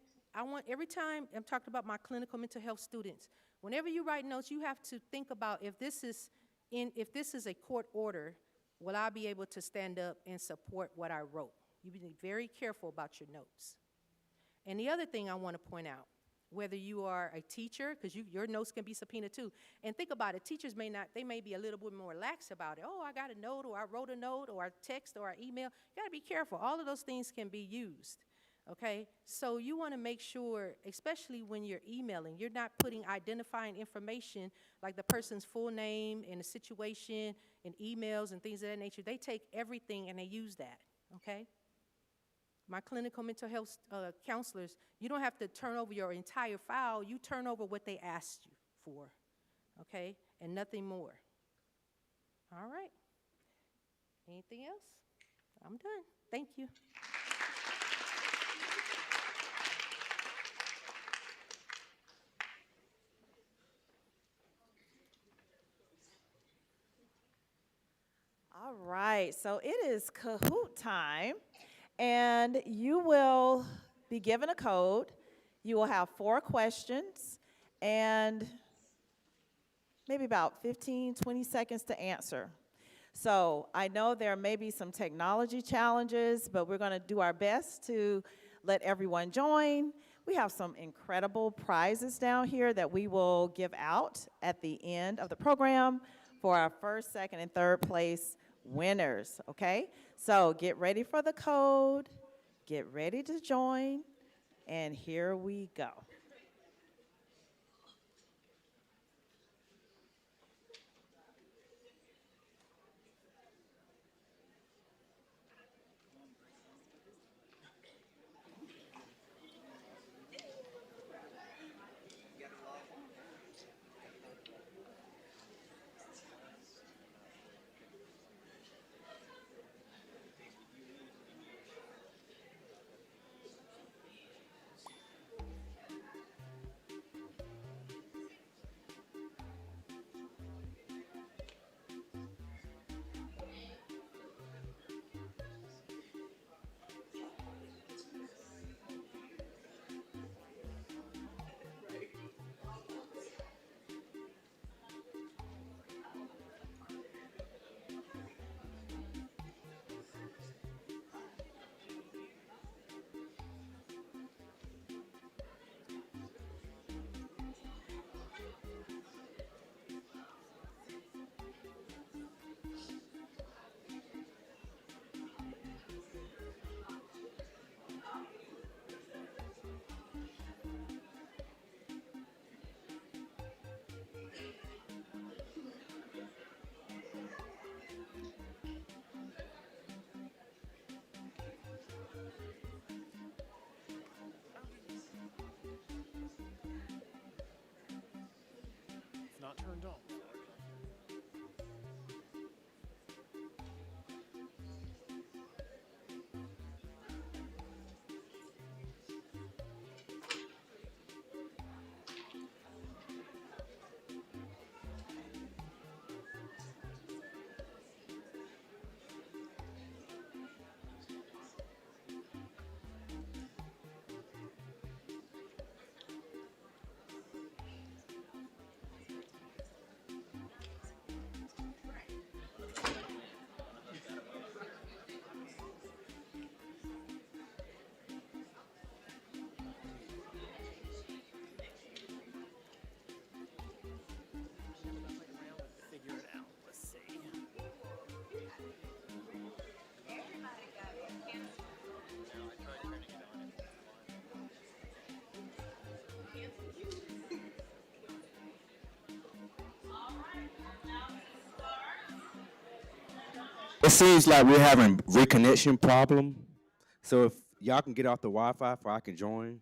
Every time I'm talking about my clinical mental health students, whenever you write notes, you have to think about if this is a court order, will I be able to stand up and support what I wrote? You be very careful about your notes. And the other thing I want to point out, whether you are a teacher, because your notes can be subpoenaed too, and think about it, teachers may be a little bit more lax about it. Oh, I got a note, or I wrote a note, or I text, or I email. You got to be careful. All of those things can be used, okay? So you want to make sure, especially when you're emailing, you're not putting identifying information like the person's full name and the situation and emails and things of that nature. They take everything and they use that, okay? My clinical mental health counselors, you don't have to turn over your entire file. You turn over what they asked you for, okay, and nothing more. All right. Anything else? I'm done. Thank you. All right, so it is Kahoot time, and you will be given a code. You will have 4 questions and maybe about 15, 20 seconds to answer. So I know there may be some technology challenges, but we're going to do our best to let everyone join. We have some incredible prizes down here that we will give out at the end of the program for our first, second, and third place winners, okay? So get ready for the code, get ready to join, and here we go. It's not turned on. It seems like we're having reconnection problem. So if y'all can get off the Wi-Fi, so I can join.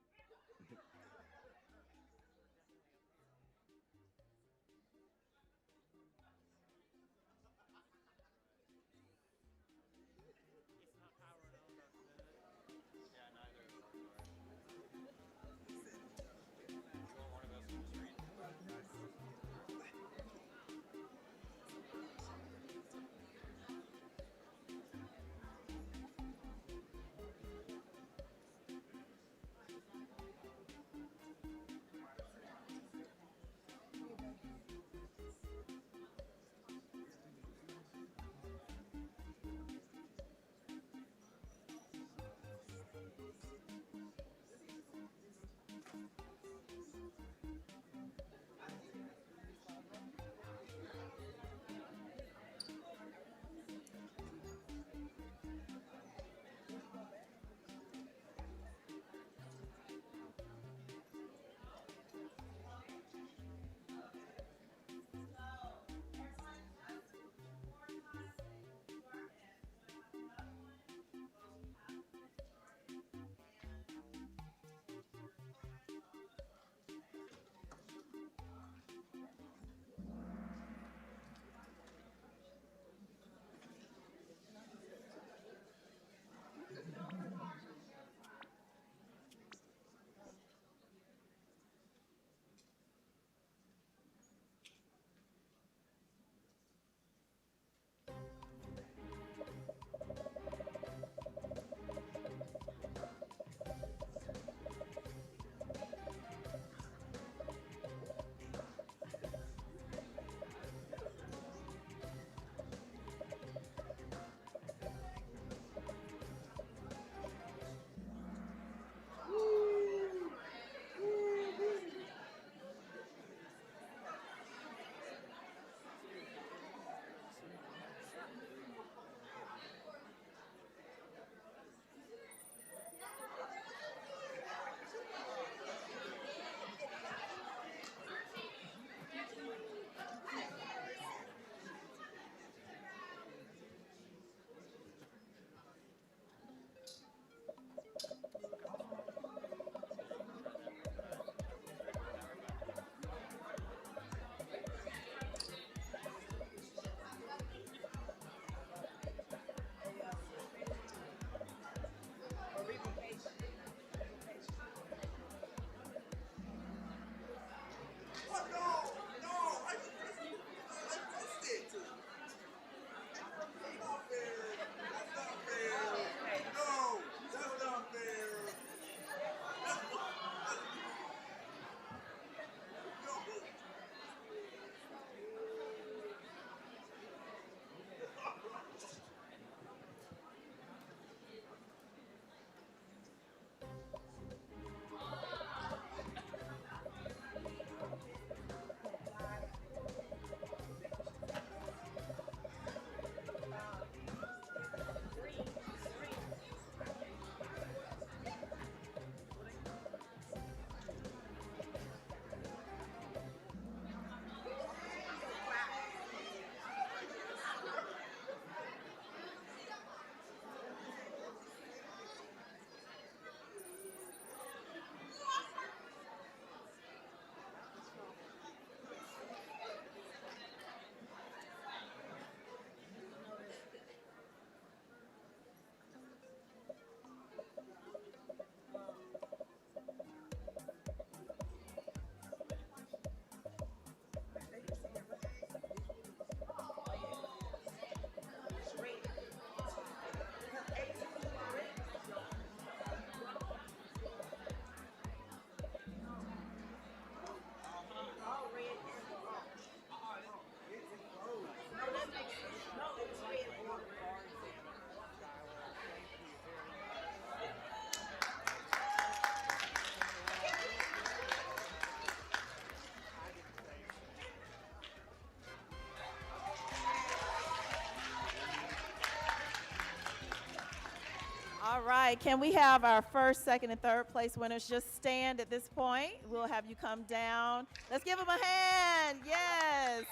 All right, can we have our first, second, and third place winners just stand at this point? We'll have you come down. Let's give them a hand. Yes.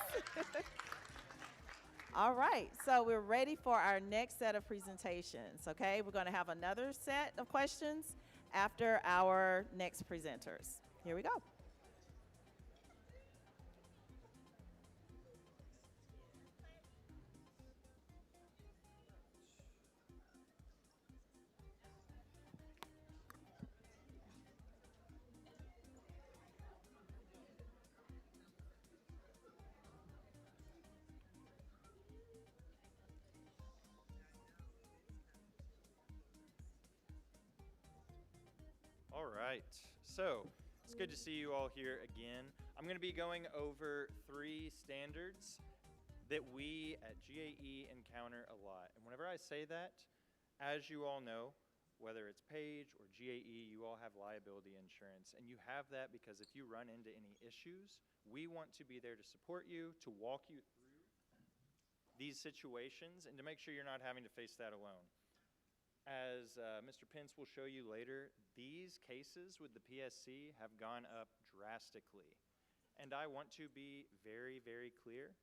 All right, so we're ready for our next set of presentations, okay? We're going to have another set of questions after our next presenters. Here we go. All right, so it's good to see you all here again. I'm going to be going over 3 standards that we at GAE encounter a lot. And whenever I say that, as you all know, whether it's Page or GAE, you all have liability insurance. And you have that because if you run into any issues, we want to be there to support you, to walk you through these situations, and to make sure you're not having to face that alone. As Mr. Pence will show you later, these cases with the PSC have gone up drastically. And I want to be very, very clear.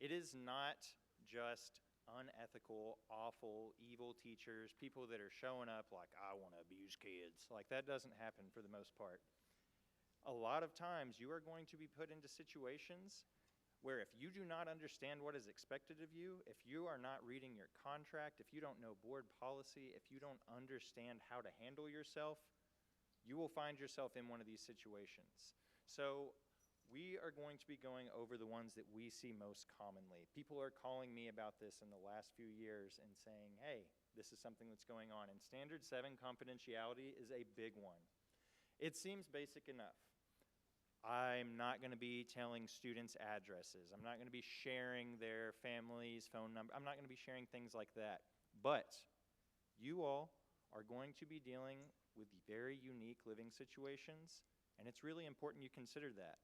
It is not just unethical, awful, evil teachers, people that are showing up like, I want to abuse kids. Like, that doesn't happen for the most part. A lot of times you are going to be put into situations where if you do not understand what is expected of you, if you are not reading your contract, if you don't know board policy, if you don't understand how to handle yourself, you will find yourself in one of these situations. So we are going to be going over the ones that we see most commonly. People are calling me about this in the last few years and saying, hey, this is something that's going on. And Standard 7 confidentiality is a big one. It seems basic enough. I'm not going to be telling students addresses. I'm not going to be sharing their family's phone number. I'm not going to be sharing things like that. But you all are going to be dealing with very unique living situations, and it's really important you consider that.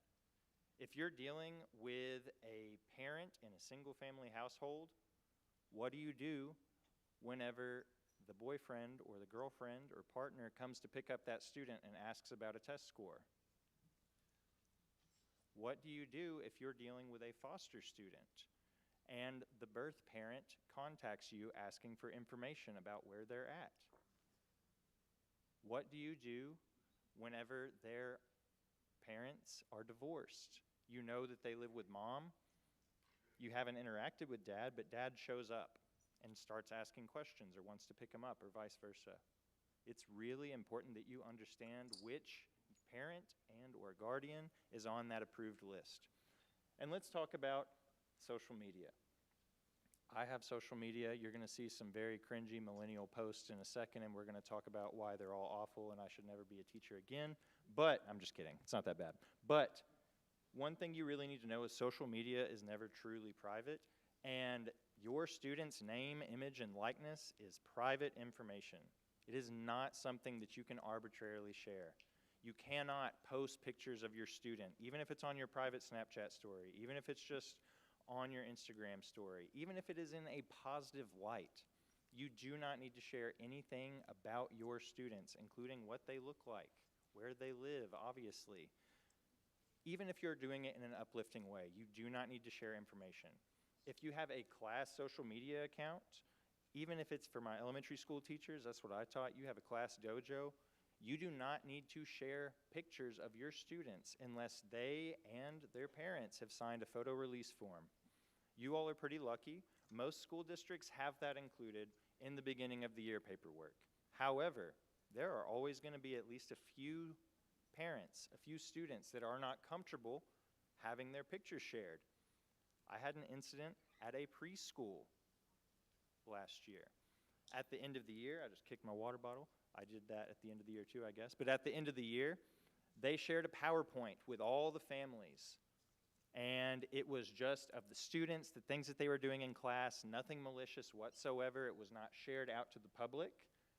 If you're dealing with a parent in a single-family household, what do you do whenever the boyfriend or the girlfriend or partner comes to pick up that student and asks about a test score? What do you do if you're dealing with a foster student and the birth parent contacts you asking for information about where they're at? What do you do whenever their parents are divorced? You know that they live with mom. You haven't interacted with dad, but dad shows up and starts asking questions or wants to pick him up or vice versa. It's really important that you understand which parent and or guardian is on that approved list. And let's talk about social media. I have social media. You're going to see some very cringy millennial posts in a second, and we're going to talk about why they're all awful and I should never be a teacher again. But I'm just kidding. It's not that bad. But one thing you really need to know is social media is never truly private, and your student's name, image, and likeness is private information. It is not something that you can arbitrarily share. You cannot post pictures of your student, even if it's on your private Snapchat story, even if it's just on your Instagram story, even if it is in a positive light. You do not need to share anything about your students, including what they look like, where they live, obviously. Even if you're doing it in an uplifting way, you do not need to share information. If you have a class social media account, even if it's for my elementary school teachers, that's what I taught, you have a class dojo, you do not need to share pictures of your students unless they and their parents have signed a photo release form. You all are pretty lucky. Most school districts have that included in the beginning of the year paperwork. However, there are always going to be at least a few parents, a few students that are not comfortable having their pictures shared. I had an incident at a preschool last year. At the end of the year, I just kicked my water bottle. I did that at the end of the year too, I guess. But at the end of the year, they shared a PowerPoint with all the families. And it was just of the students, the things that they were doing in class, nothing malicious whatsoever. It was not shared out to the public.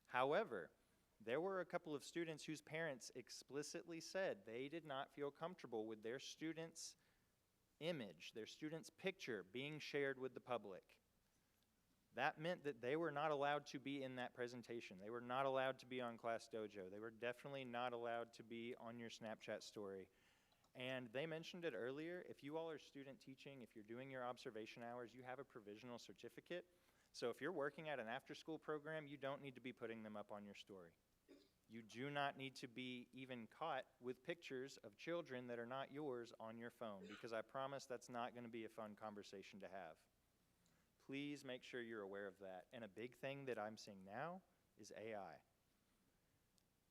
However, there were a couple of students whose parents explicitly said they did not feel comfortable with their student's image, their student's picture being shared with the public. That meant that they were not allowed to be in that presentation. They were not allowed to be on Class Dojo. They were definitely not allowed to be on your Snapchat story. And they mentioned it earlier, if you all are student teaching, if you're doing your observation hours, you have a provisional certificate. So if you're working at an after-school program, you don't need to be putting them up on your story. You do not need to be even caught with pictures of children that are not yours on your phone, because I promise that's not going to be a fun conversation to have. Please make sure you're aware of that. And a big thing that I'm seeing now is AI.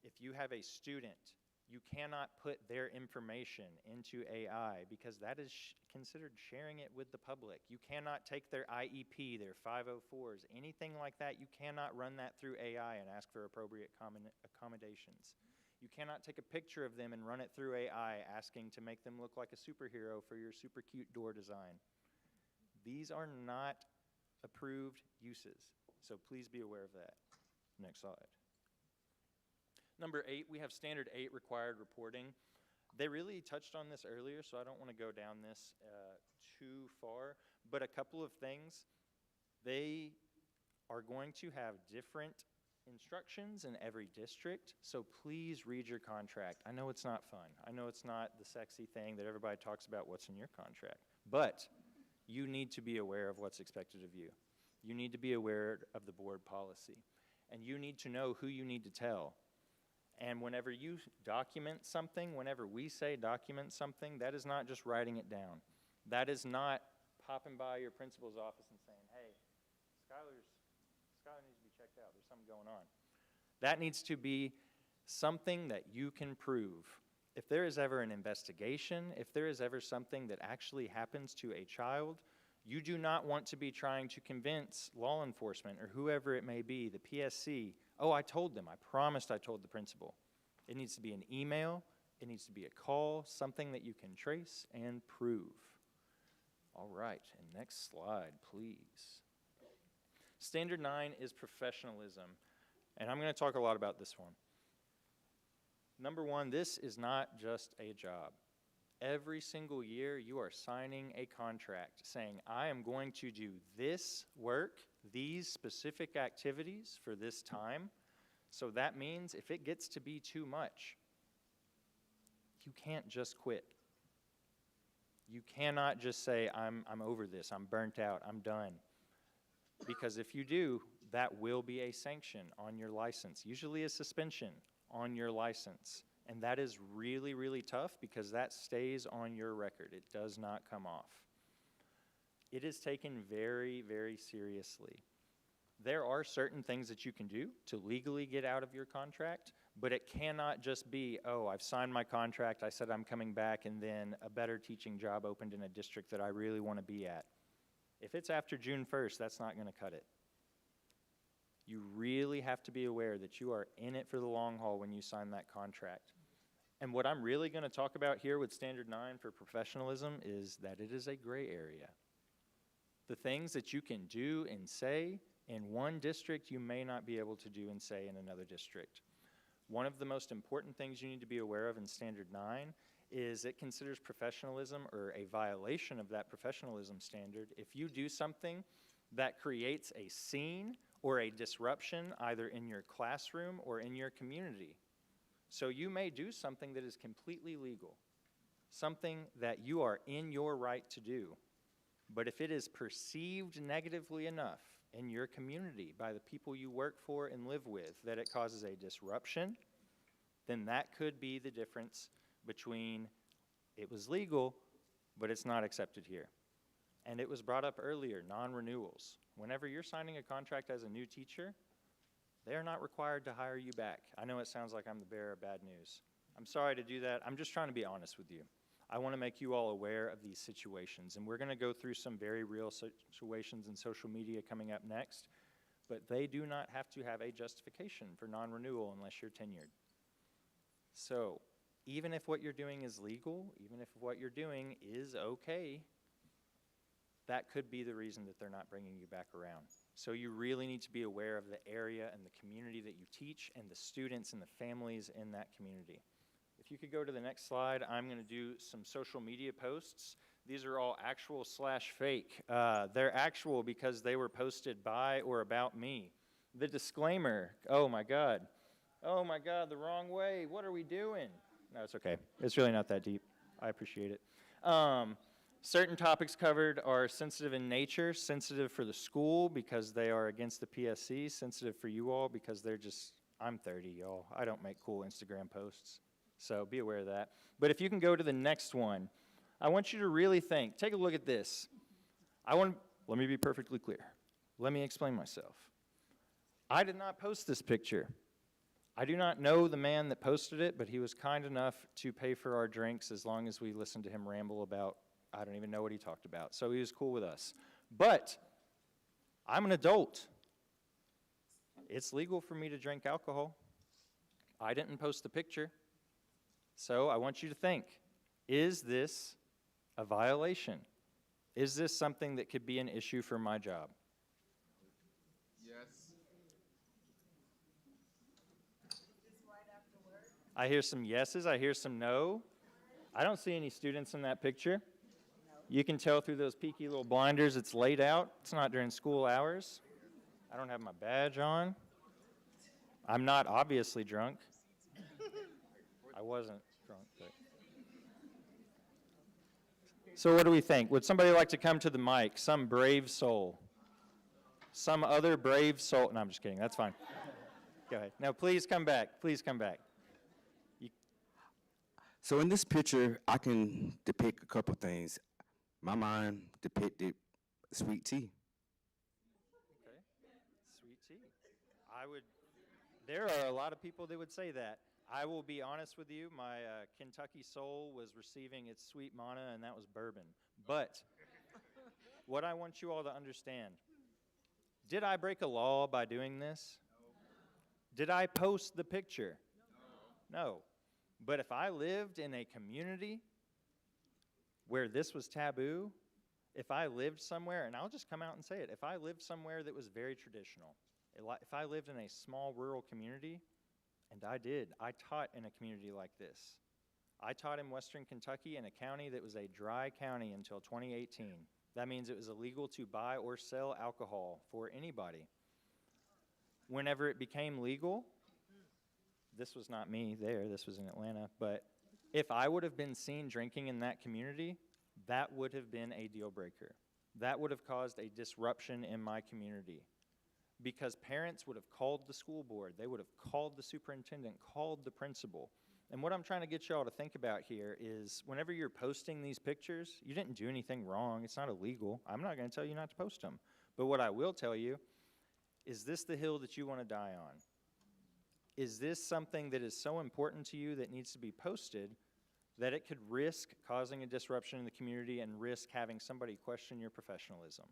If you have a student, you cannot put their information into AI because that is considered sharing it with the public. You cannot take their IEP, their 504s, anything like that. You cannot run that through AI and ask for appropriate accommodations. You cannot take a picture of them and run it through AI asking to make them look like a superhero for your super cute door design. These are not approved uses, so please be aware of that. Next slide. Number 8, we have standard 8 required reporting. They really touched on this earlier, so I don't want to go down this too far, but a couple of things. They are going to have different instructions in every district, so please read your contract. I know it's not fun. I know it's not the sexy thing that everybody talks about, what's in your contract, but you need to be aware of what's expected of you. You need to be aware of the board policy, and you need to know who you need to tell. And whenever you document something, whenever we say document something, that is not just writing it down. That is not popping by your principal's office and saying, hey, Skylar needs to be checked out. There's something going on. That needs to be something that you can prove. If there is ever an investigation, if there is ever something that actually happens to a child, you do not want to be trying to convince law enforcement or whoever it may be, the PSC, oh, I told them, I promised I told the principal. It needs to be an email, it needs to be a call, something that you can trace and prove. All right, and next slide, please. Standard 9 is professionalism, and I'm going to talk a lot about this one. Number 1, this is not just a job. Every single year, you are signing a contract saying, I am going to do this work, these specific activities for this time. So that means if it gets to be too much, you can't just quit. You cannot just say, I'm over this, I'm burnt out, I'm done. Because if you do, that will be a sanction on your license, usually a suspension on your license. And that is really, really tough because that stays on your record. It does not come off. It is taken very, very seriously. There are certain things that you can do to legally get out of your contract, but it cannot just be, oh, I've signed my contract, I said I'm coming back, and then a better teaching job opened in a district that I really want to be at. If it's after June 1st, that's not going to cut it. You really have to be aware that you are in it for the long haul when you sign that contract. And what I'm really going to talk about here with Standard 9 for professionalism is that it is a gray area. The things that you can do and say in one district, you may not be able to do and say in another district. One of the most important things you need to be aware of in Standard 9 is it considers professionalism or a violation of that professionalism standard if you do something that creates a scene or a disruption either in your classroom or in your community. So you may do something that is completely legal, something that you are in your right to do. But if it is perceived negatively enough in your community by the people you work for and live with that it causes a disruption, then that could be the difference between it was legal, but it's not accepted here. And it was brought up earlier, non-renewals. Whenever you're signing a contract as a new teacher, they are not required to hire you back. I know it sounds like I'm the bearer of bad news. I'm sorry to do that. I'm just trying to be honest with you. I want to make you all aware of these situations, and we're going to go through some very real situations in social media coming up next, but they do not have to have a justification for non-renewal unless you're tenured. So even if what you're doing is legal, even if what you're doing is okay, that could be the reason that they're not bringing you back around. So you really need to be aware of the area and the community that you teach and the students and the families in that community. If you could go to the next slide, I'm going to do some social media posts. These are all actual / fake. They're actual because they were posted by or about me. The disclaimer, oh my God, the wrong way. What are we doing? No, it's okay. It's really not that deep. I appreciate it. Certain topics covered are sensitive in nature, sensitive for the school because they are against the PSC, sensitive for you all because they're just, I'm 30, y'all. I don't make cool Instagram posts. So be aware of that. But if you can go to the next one, I want you to really think. Take a look at this. Let me be perfectly clear. Let me explain myself. I did not post this picture. I do not know the man that posted it, but he was kind enough to pay for our drinks as long as we listened to him ramble about, I don't even know what he talked about. So he was cool with us. But I'm an adult. It's legal for me to drink alcohol. I didn't post the picture. So I want you to think, is this a violation? Is this something that could be an issue for my job? Yes. I hear some yeses, I hear some no. I don't see any students in that picture. You can tell through those peaky little blinders it's late out. It's not during school hours. I don't have my badge on. I'm not obviously drunk. I wasn't drunk, but. So what do we think? Would somebody like to come to the mic? Some brave soul. Some other brave soul. No, I'm just kidding. That's fine. Go ahead. No, please come back. Please come back. So in this picture, I can depict a couple things. My mind depicted sweet tea. Okay. Sweet tea. There are a lot of people that would say that. I will be honest with you, my Kentucky soul was receiving its sweet mana, and that was bourbon. But what I want you all to understand, did I break a law by doing this? No. Did I post the picture? No. But if I lived in a community where this was taboo, if I lived somewhere, and I'll just come out and say it, if I lived somewhere that was very traditional, if I lived in a small rural community, and I taught in a community like this. I taught in Western Kentucky in a county that was a dry county until 2018. That means it was illegal to buy or sell alcohol for anybody. Whenever it became legal, this was not me there, this was in Atlanta, but if I would have been seen drinking in that community, that would have been a deal breaker. That would have caused a disruption in my community because parents would have called the school board, they would have called the superintendent, called the principal. And what I'm trying to get y'all to think about here is whenever you're posting these pictures, you didn't do anything wrong, it's not illegal. I'm not going to tell you not to post them. But what I will tell you, is this the hill that you want to die on? Is this something that is so important to you that needs to be posted that it could risk causing a disruption in the community and risk having somebody question your professionalism?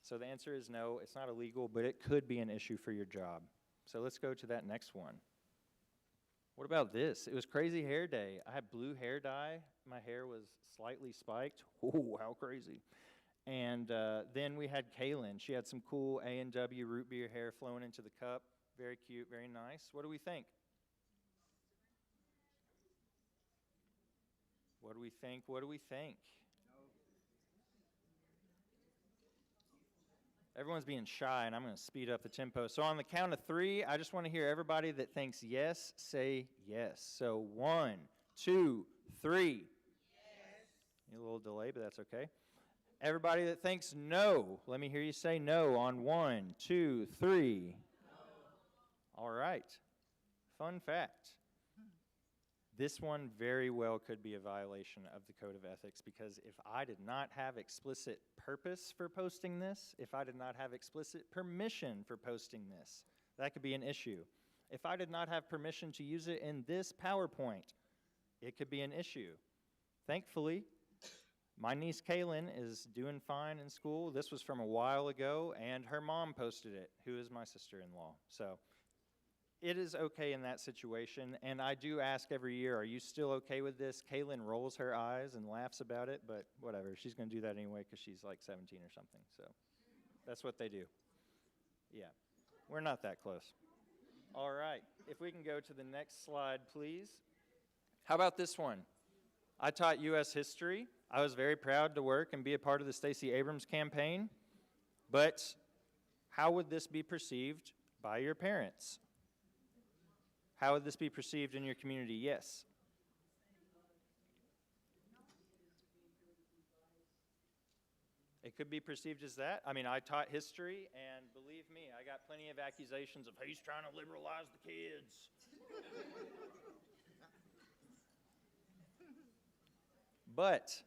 So the answer is no, it's not illegal, but it could be an issue for your job. So let's go to that next one. What about this? It was crazy hair day. I had blue hair dye. My hair was slightly spiked. Oh, how crazy. And then we had Kaylin. She had some cool A&W root beer hair flowing into the cup. Very cute, very nice. What do we think? What do we think? What do we think? Everyone's being shy, and I'm going to speed up the tempo. So on the count of 3, I just want to hear everybody that thinks yes, say yes. So 1, 2, 3. Yes. Need a little delay, but that's okay. Everybody that thinks no, let me hear you say no on 1, 2, 3. No. All right. Fun fact. This one very well could be a violation of the Code of Ethics because if I did not have explicit purpose for posting this, if I did not have explicit permission for posting this, that could be an issue. If I did not have permission to use it in this PowerPoint, it could be an issue. Thankfully, my niece Kaylin is doing fine in school. This was from a while ago, and her mom posted it, who is my sister-in-law. So it is okay in that situation, and I do ask every year, are you still okay with this? Kaylin rolls her eyes and laughs about it, but whatever. She's going to do that anyway because she's like 17 or something, so that's what they do. Yeah, we're not that close. All right, if we can go to the next slide, please. How about this one? I taught U.S. history. I was very proud to work and be a part of the Stacey Abrams campaign, but how would this be perceived by your parents? How would this be perceived in your community? Yes. It could be perceived as that. I mean, I taught history, and believe me, I got plenty of accusations of, he's trying to liberalize the kids. But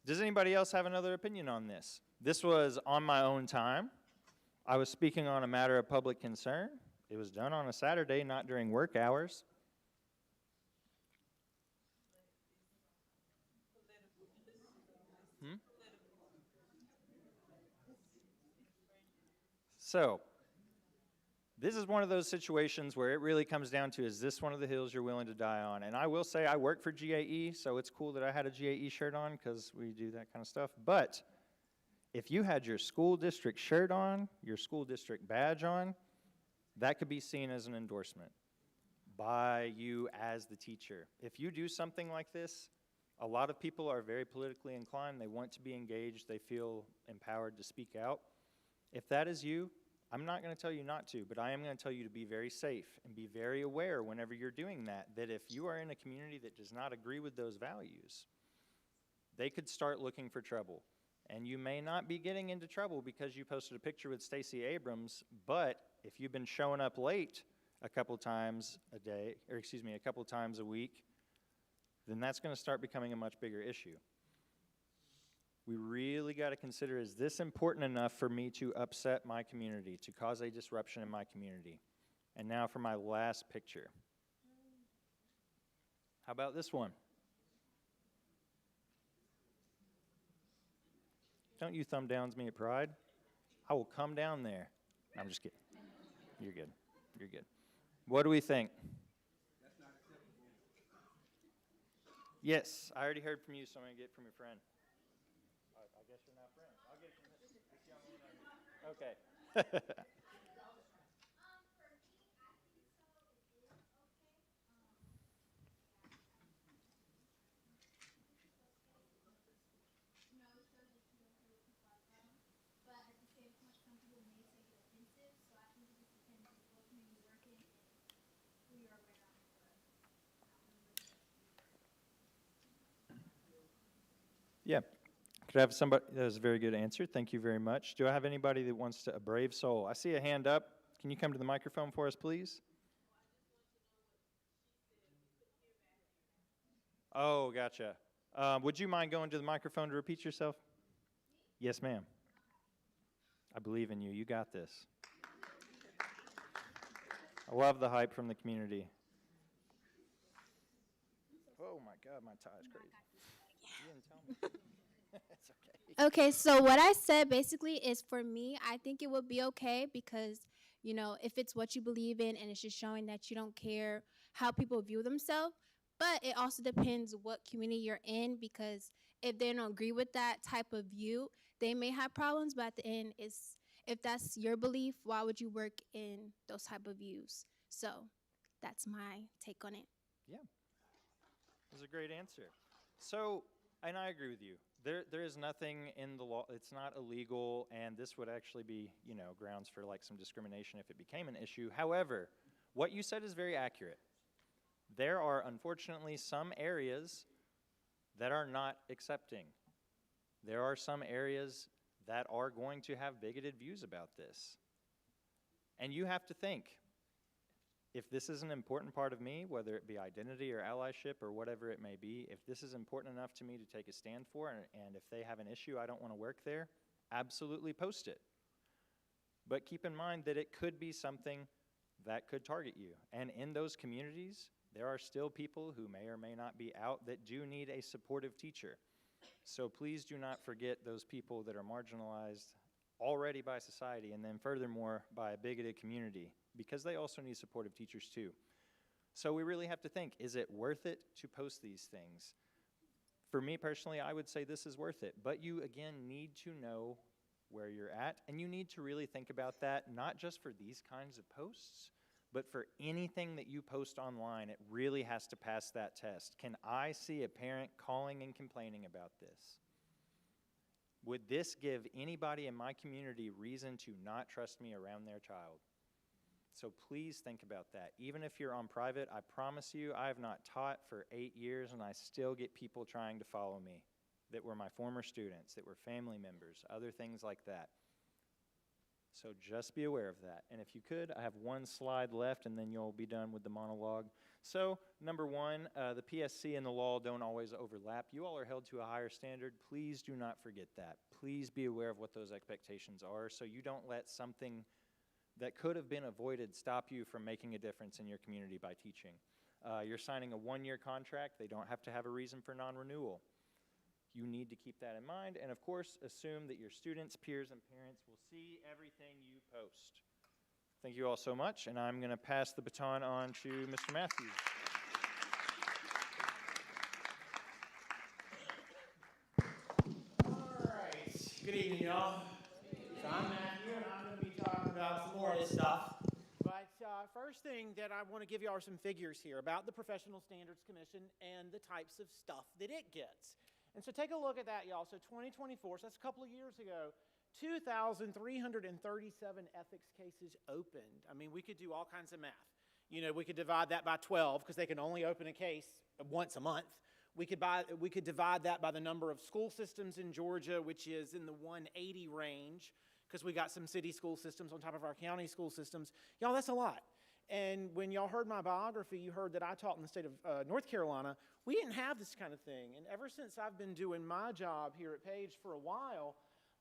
does anybody else have another opinion on this? This was on my own time. I was speaking on a matter of public concern. It was done on a Saturday, not during work hours. So, this is one of those situations where it really comes down to, is this one of the hills you're willing to die on? And I will say I work for GAE, so it's cool that I had a GAE shirt on because we do that kind of stuff. But if you had your school district shirt on, your school district badge on, that could be seen as an endorsement by you as the teacher. If you do something like this, a lot of people are very politically inclined. They want to be engaged. They feel empowered to speak out. If that is you, I'm not going to tell you not to, but I am going to tell you to be very safe and be very aware whenever you're doing that, that if you are in a community that does not agree with those values, they could start looking for trouble. And you may not be getting into trouble because you posted a picture with Stacey Abrams, but if you've been showing up late a couple times a day, or excuse me, a couple times a week, then that's going to start becoming a much bigger issue. We really got to consider, is this important enough for me to upset my community, to cause a disruption in my community? And now for my last picture. How about this one? Don't you thumb downs me at Pride? I will come down there. No, I'm just kidding. You're good. You're good. What do we think? That's not acceptable. Yes, I already heard from you, so I'm going to get it from your friend. I guess you're not friends. I'll get it from this young woman. Okay. Yeah. Could I have somebody? That was a very good answer. Thank you very much. Do I have anybody that wants to, a brave soul? I see a hand up. Can you come to the microphone for us, please? Oh, gotcha. Would you mind going to the microphone to repeat yourself? Yes, ma'am. I believe in you. You got this. I love the hype from the community. Oh, my God, my tie is crazy. You didn't tell me. It's okay. Okay, so what I said basically is, for me, I think it would be okay because, you know, if it's what you believe in and it's just showing that you don't care how people view themselves. But it also depends what community you're in, because if they don't agree with that type of view, they may have problems. But at the end, if that's your belief, why would you work in those type of views? So that's my take on it. Yeah. That's a great answer. So, and I agree with you. There is nothing in the law, it's not illegal, and this would actually be, you know, grounds for like some discrimination if it became an issue. However, what you said is very accurate. There are unfortunately some areas that are not accepting. There are some areas that are going to have bigoted views about this. And you have to think, if this is an important part of me, whether it be identity or allyship or whatever it may be, if this is important enough to me to take a stand for, and if they have an issue, I don't want to work there, absolutely post it. But keep in mind that it could be something that could target you. And in those communities, there are still people who may or may not be out that do need a supportive teacher. So please do not forget those people that are marginalized already by society, and then furthermore by a bigoted community, because they also need supportive teachers too. So we really have to think, is it worth it to post these things? For me personally, I would say this is worth it, but you again need to know where you're at, and you need to really think about that, not just for these kinds of posts, but for anything that you post online. It really has to pass that test. Can I see a parent calling and complaining about this? Would this give anybody in my community reason to not trust me around their child? So please think about that. Even if you're on private, I promise you, I have not taught for 8 years and I still get people trying to follow me. that were my former students, that were family members, other things like that. So just be aware of that. And if you could, I have one slide left, and then you'll be done with the monologue. So, number one, the PSC and the law don't always overlap. You all are held to a higher standard. Please do not forget that. Please be aware of what those expectations are so you don't let something that could have been avoided stop you from making a difference in your community by teaching. You're signing a one-year contract. They don't have to have a reason for non-renewal. You need to keep that in mind, and of course, assume that your students, peers, and parents will see everything you post. Thank you all so much, and I'm going to pass the baton on to Mr. Matthews. All right. Good evening, y'all. So I'm Matthew, and I'm going to be talking about some more of this stuff. But first thing that I want to give y'all are some figures here about the Professional Standards Commission and the types of stuff that it gets. And so take a look at that, y'all. So 2024, so that's a couple of years ago, 2,337 ethics cases opened. I mean, we could do all kinds of math. You know, we could divide that by 12 because they can only open a case once a month. We could divide that by the number of school systems in Georgia, which is in the 180 range, because we got some city school systems on top of our county school systems. Y'all, that's a lot. And when y'all heard my biography, you heard that I taught in the state of North Carolina. We didn't have this kind of thing. And ever since I've been doing my job here at Page for a while,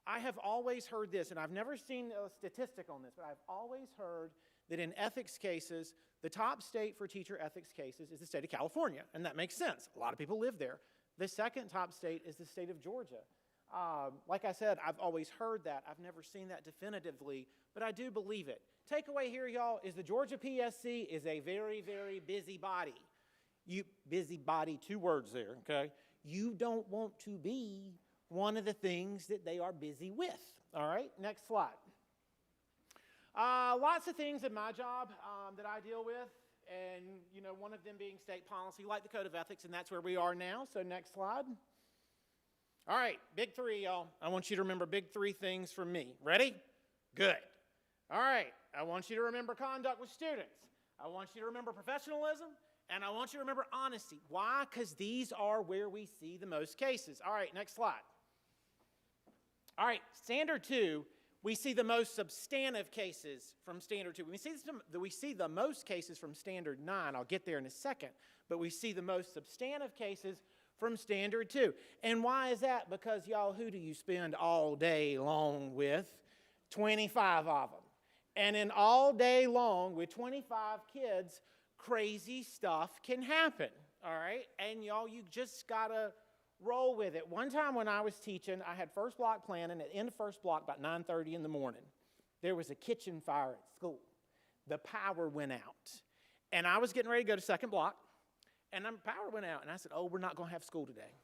I have always heard this, and I've never seen a statistic on this, but I've always heard that in ethics cases, the top state for teacher ethics cases is the state of California, and that makes sense. A lot of people live there. The second top state is the state of Georgia. Like I said, I've always heard that. I've never seen that definitively, but I do believe it. Takeaway here, y'all, is the Georgia PSC is a very, very busy body. Busy body, 2 words there, okay? You don't want to be one of the things that they are busy with, all right? Next slide. Lots of things in my job that I deal with, and, you know, one of them being state policy, like the Code of Ethics, and that's where we are now, so next slide. All right, big 3, y'all. I want you to remember big 3 things from me. Ready? Good. All right, I want you to remember conduct with students. I want you to remember professionalism, and I want you to remember honesty. Why? Because these are where we see the most cases. All right, next slide. All right, Standard 2, we see the most substantive cases from Standard 2. We see the most cases from Standard 9. I'll get there in a second, but we see the most substantive cases from Standard 2. And why is that? Because, y'all, who do you spend all day long with? 25 of them. And in all day long with 25 kids, crazy stuff can happen, all right? And y'all, you just gotta roll with it. One time when I was teaching, I had first block planning, at the end of first block, about 9:30 in the morning, there was a kitchen fire at school. The power went out. And I was getting ready to go to second block, and the power went out. And I said, oh, we're not gonna have school today.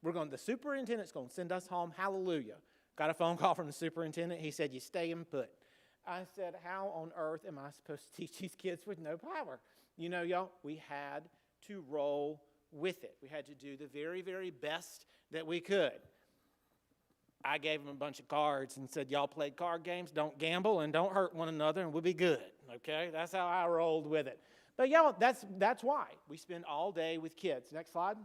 The superintendent's gonna send us home, hallelujah. Got a phone call from the superintendent. He said, you stay and put. I said, how on earth am I supposed to teach these kids with no power? You know, y'all, we had to roll with it. We had to do the very, very best that we could. I gave them a bunch of cards and said, y'all play card games, don't gamble, and don't hurt one another, and we'll be good, okay? That's how I rolled with it. But, y'all, that's why we spend all day with kids. Next slide.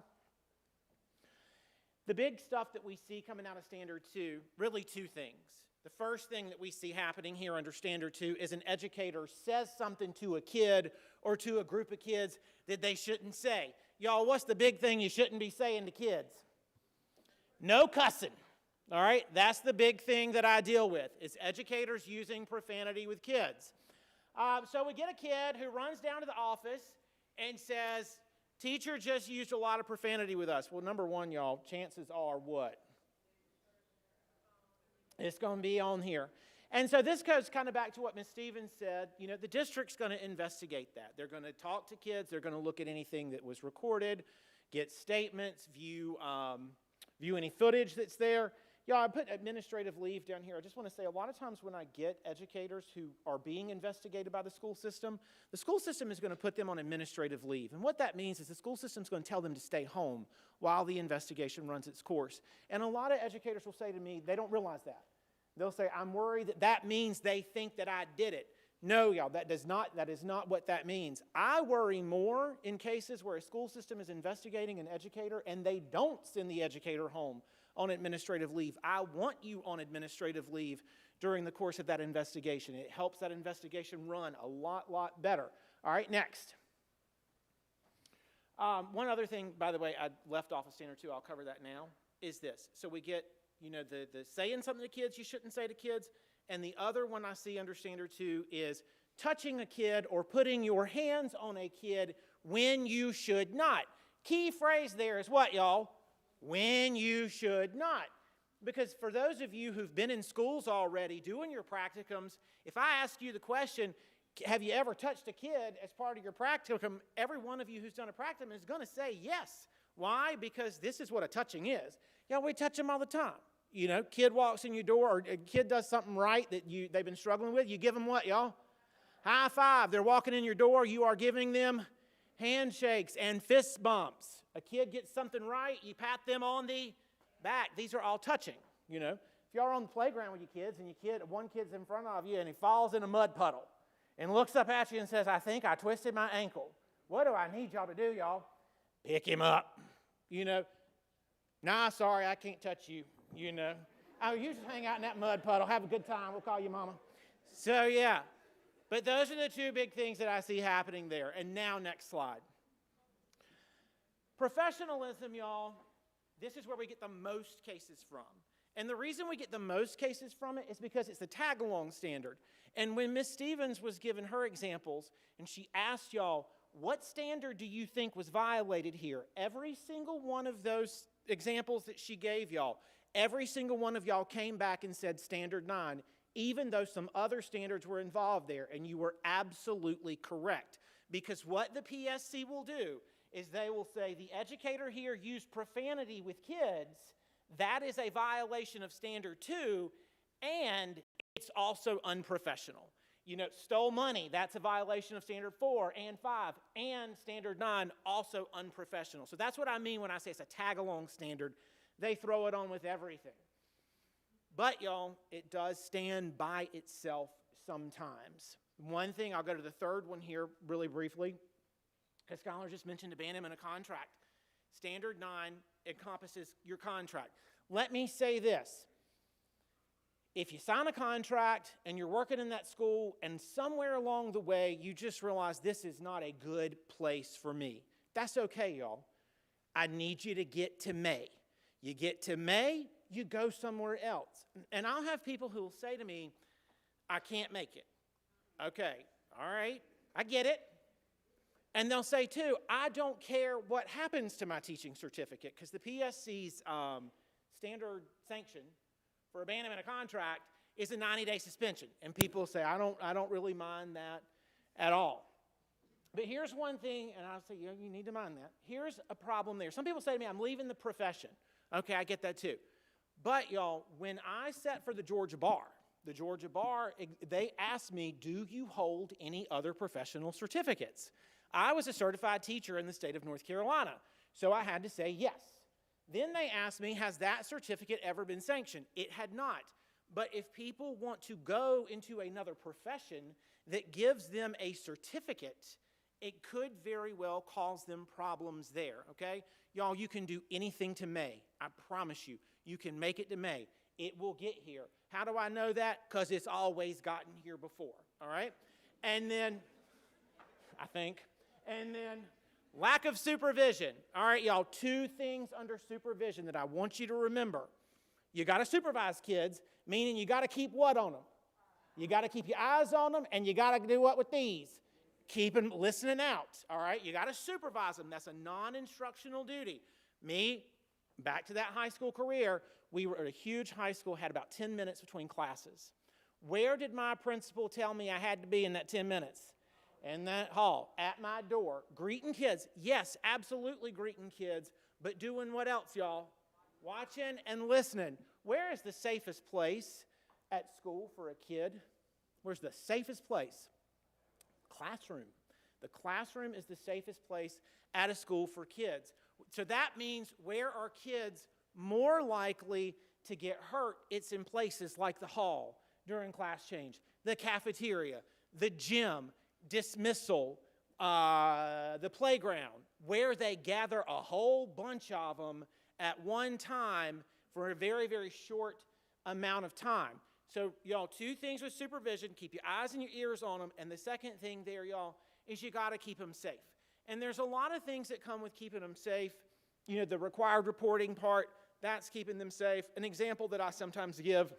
The big stuff that we see coming out of Standard 2, really 2 things. The first thing that we see happening here under Standard 2 is an educator says something to a kid or to a group of kids that they shouldn't say. Y'all, what's the big thing you shouldn't be saying to kids? No cussing, all right? That's the big thing that I deal with, is educators using profanity with kids. So we get a kid who runs down to the office and says, teacher just used a lot of profanity with us. Well, number one, y'all, chances are what? It's going to be on here. And so this goes kind of back to what Ms. Stevens said. You know, the district's going to investigate that. They're going to talk to kids. They're going to look at anything that was recorded, get statements, view any footage that's there. Yeah, I put administrative leave down here. I just want to say a lot of times when I get educators who are being investigated by the school system is going to put them on administrative leave. And what that means is the school system is going to tell them to stay home while the investigation runs its course. And a lot of educators will say to me, they don't realize that. They'll say, I'm worried that means they think that I did it. No, y'all, that is not what that means. I worry more in cases where a school system is investigating an educator and they don't send the educator home on administrative leave. I want you on administrative leave during the course of that investigation. It helps that investigation run a lot better. All right, next. One other thing, by the way, I left off of standard 2, I'll cover that now, is this. So we get, the saying something to kids you shouldn't say to kids, and the other one I see under standard 2 is touching a kid or putting your hands on a kid when you should not. Key phrase there is what, y'all? When you should not. Because for those of you who've been in schools already doing your practicums, if I ask you the question, have you ever touched a kid as part of your practicum, every one of you who's done a practicum is going to say yes. Why? Because this is what a touching is. We touch them all the time. Kid walks in your door, or a kid does something right that they've been struggling with, you give them what, y'all? High five. They're walking in your door, you are giving them handshakes and fist bumps. A kid gets something right, you pat them on the back. These are all touching, If y'all are on the playground with your kids and one kid's in front of you and he falls in a mud puddle and looks up at you and says, I think I twisted my ankle. What do I need y'all to do, y'all? Pick him up. Nah, sorry, I can't touch you, Oh, you just hang out in that mud puddle. Have a good time. We'll call you mama. So, yeah. But those are the two big things that I see happening there. And now, next slide. Professionalism, y'all, this is where we get the most cases from. And the reason we get the most cases from it is because it's the tag-along standard. And when Ms. Stevens was given her examples, and she asked y'all, what standard do you think was violated here? Every single one of those examples that she gave y'all, every single one of y'all came back and said standard 9, even though some other standards were involved there, and you were absolutely correct. Because what the PSC will do is they will say the educator here used profanity with kids. That is a violation of standard 2, and it's also unprofessional. Stole money, that's a violation of standard 4 and 5, and standard 9, also unprofessional. So that's what I mean when I say it's a tag-along standard. They throw it on with everything. But, y'all, it does stand by itself sometimes. One thing, I'll go to the third one here really briefly, because Skylar just mentioned abandonment of contract. Standard 9 encompasses your contract. Let me say this. If you sign a contract and you're working in that school and somewhere along the way you just realize this is not a good place for me, that's okay, y'all. I need you to get to May. You get to May, you go somewhere else. And I'll have people who will say to me, I can't make it. Okay, all right, I get it. And they'll say, too, I don't care what happens to my teaching certificate, because the PSC's standard sanction for abandonment of contract is a 90-day suspension. And people say, I don't really mind that at all. But here's one thing, and I'll say, you need to mind that. Here's a problem there. Some people say to me, I'm leaving the profession. Okay, I get that too. But, y'all, when I sat for the Georgia Bar, they asked me, do you hold any other professional certificates? I was a certified teacher in the state of North Carolina, so I had to say yes. Then they asked me, has that certificate ever been sanctioned? It had not. But if people want to go into another profession that gives them a certificate, it could very well cause them problems there, okay? Y'all, you can do anything to May. I promise you. You can make it to May. It will get here. How do I know that? Because it's always gotten here before, all right? And then, I think, and then lack of supervision. All right, y'all, 2 things under supervision that I want you to remember. You got to supervise kids, meaning you got to keep what on them? You got to keep your eyes on them, and you got to do what with these? Keep them listening out, all right? You got to supervise them. That's a non-instructional duty. Me, back to that high school career, we were at a huge high school, had about 10 minutes between classes. Where did my principal tell me I had to be in that 10 minutes? In that hall, at my door, greeting kids. Yes, absolutely greeting kids, but doing what else, y'all? Watching and listening. Where is the safest place at school for a kid? Where's the safest place? Classroom. The classroom is the safest place at a school for kids. So that means where are kids more likely to get hurt? It's in places like the hall during class change, the cafeteria, the gym, dismissal, the playground, where they gather a whole bunch of them at one time for a very, very short amount of time. So, y'all, 2 things with supervision: keep your eyes and your ears on them. And the second thing there, y'all, is you got to keep them safe. And there's a lot of things that come with keeping them safe. You know, the required reporting part, that's keeping them safe. An example that I sometimes give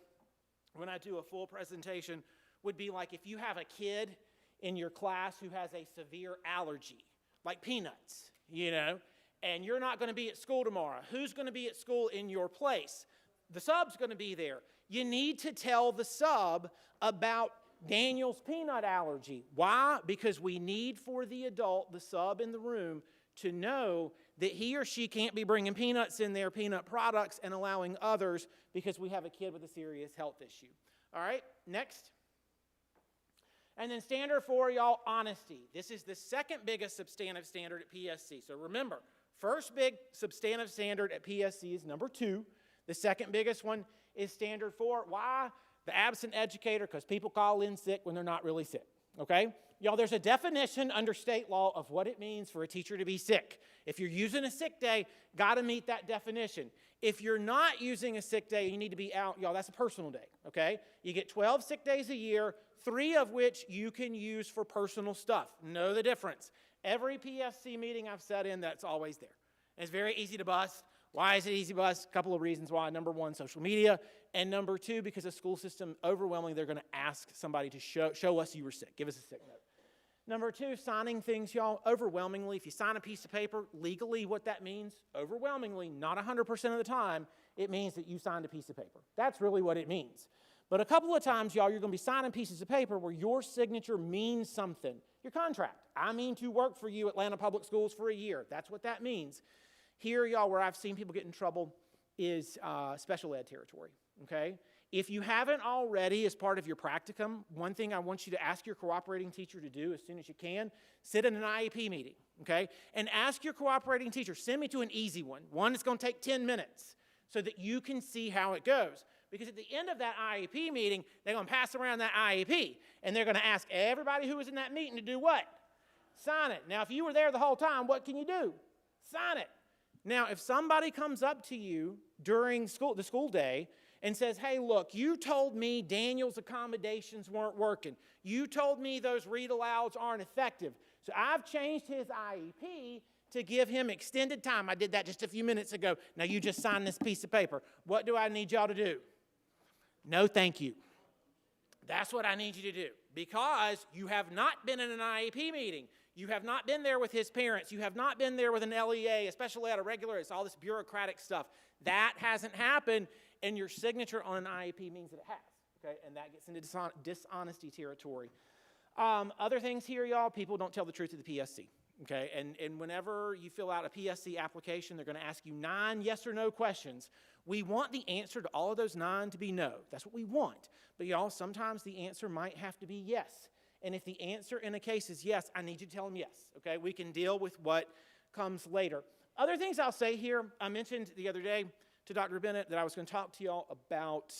when I do a full presentation would be like if you have a kid in your class who has a severe allergy, like peanuts, you know, and you're not going to be at school tomorrow. Who's going to be at school in your place? The sub's going to be there. You need to tell the sub about Daniel's peanut allergy. Why? Because we need for the adult, the sub in the room, to know that he or she can't be bringing peanuts in their peanut products and allowing others because we have a kid with a serious health issue. All right, next. And then standard 4, y'all, honesty. This is the second biggest substantive standard at PSC. So remember, first big substantive standard at PSC is number 2. The second biggest one is standard 4. Why? The absent educator, because people call in sick when they're not really sick, okay? Y'all, there's a definition under state law of what it means for a teacher to be sick. If you're using a sick day, got to meet that definition. If you're not using a sick day, you need to be out, y'all, that's a personal day, okay? You get 12 sick days a year, 3 of which you can use for personal stuff. Know the difference. Every PSC meeting I've sat in, that's always there. And it's very easy to bust. Why is it easy to bust? A couple of reasons why. Number 1, social media. And number 2, because the school system, overwhelmingly, they're going to ask somebody to show us you were sick. Give us a sick note. Number 2, signing things, y'all. Overwhelmingly, if you sign a piece of paper, legally what that means, overwhelmingly, not 100% of the time, it means that you signed a piece of paper. That's really what it means. But a couple of times, y'all, you're going to be signing pieces of paper where your signature means something. Your contract. I mean to work for you, Atlanta Public Schools, for a year. That's what that means. Here, y'all, where I've seen people get in trouble is special ed territory, okay? If you haven't already, as part of your practicum, one thing I want you to ask your cooperating teacher to do as soon as you can, sit in an IEP meeting, okay? And ask your cooperating teacher, send me to an easy one that's going to take 10 minutes so that you can see how it goes. Because at the end of that IEP meeting, they're going to pass around that IEP, and they're going to ask everybody who was in that meeting to do what? Sign it. Now, if you were there the whole time, what can you do? Sign it. Now, if somebody comes up to you during the school day and says, hey, look, you told me Daniel's accommodations weren't working. You told me those read-alouds aren't effective. So I've changed his IEP to give him extended time. I did that just a few minutes ago. Now you just sign this piece of paper. What do I need y'all to do? No, thank you. That's what I need you to do, because you have not been in an IEP meeting. You have not been there with his parents. You have not been there with an LEA, a special ed, a regular. It's all this bureaucratic stuff. That hasn't happened, and your signature on an IEP means that it has, okay? And that gets into dishonesty territory. Other things here, y'all, people don't tell the truth to the PSC, okay? And whenever you fill out a PSC application, they're going to ask you 9 yes or no questions. We want the answer to all of those 9 to be no. That's what we want. But y'all, sometimes the answer might have to be yes. And if the answer in a case is yes, I need you to tell them yes, okay? We can deal with what comes later. Other things I'll say here, I mentioned the other day to Dr. Bennett that I was going to talk to y'all about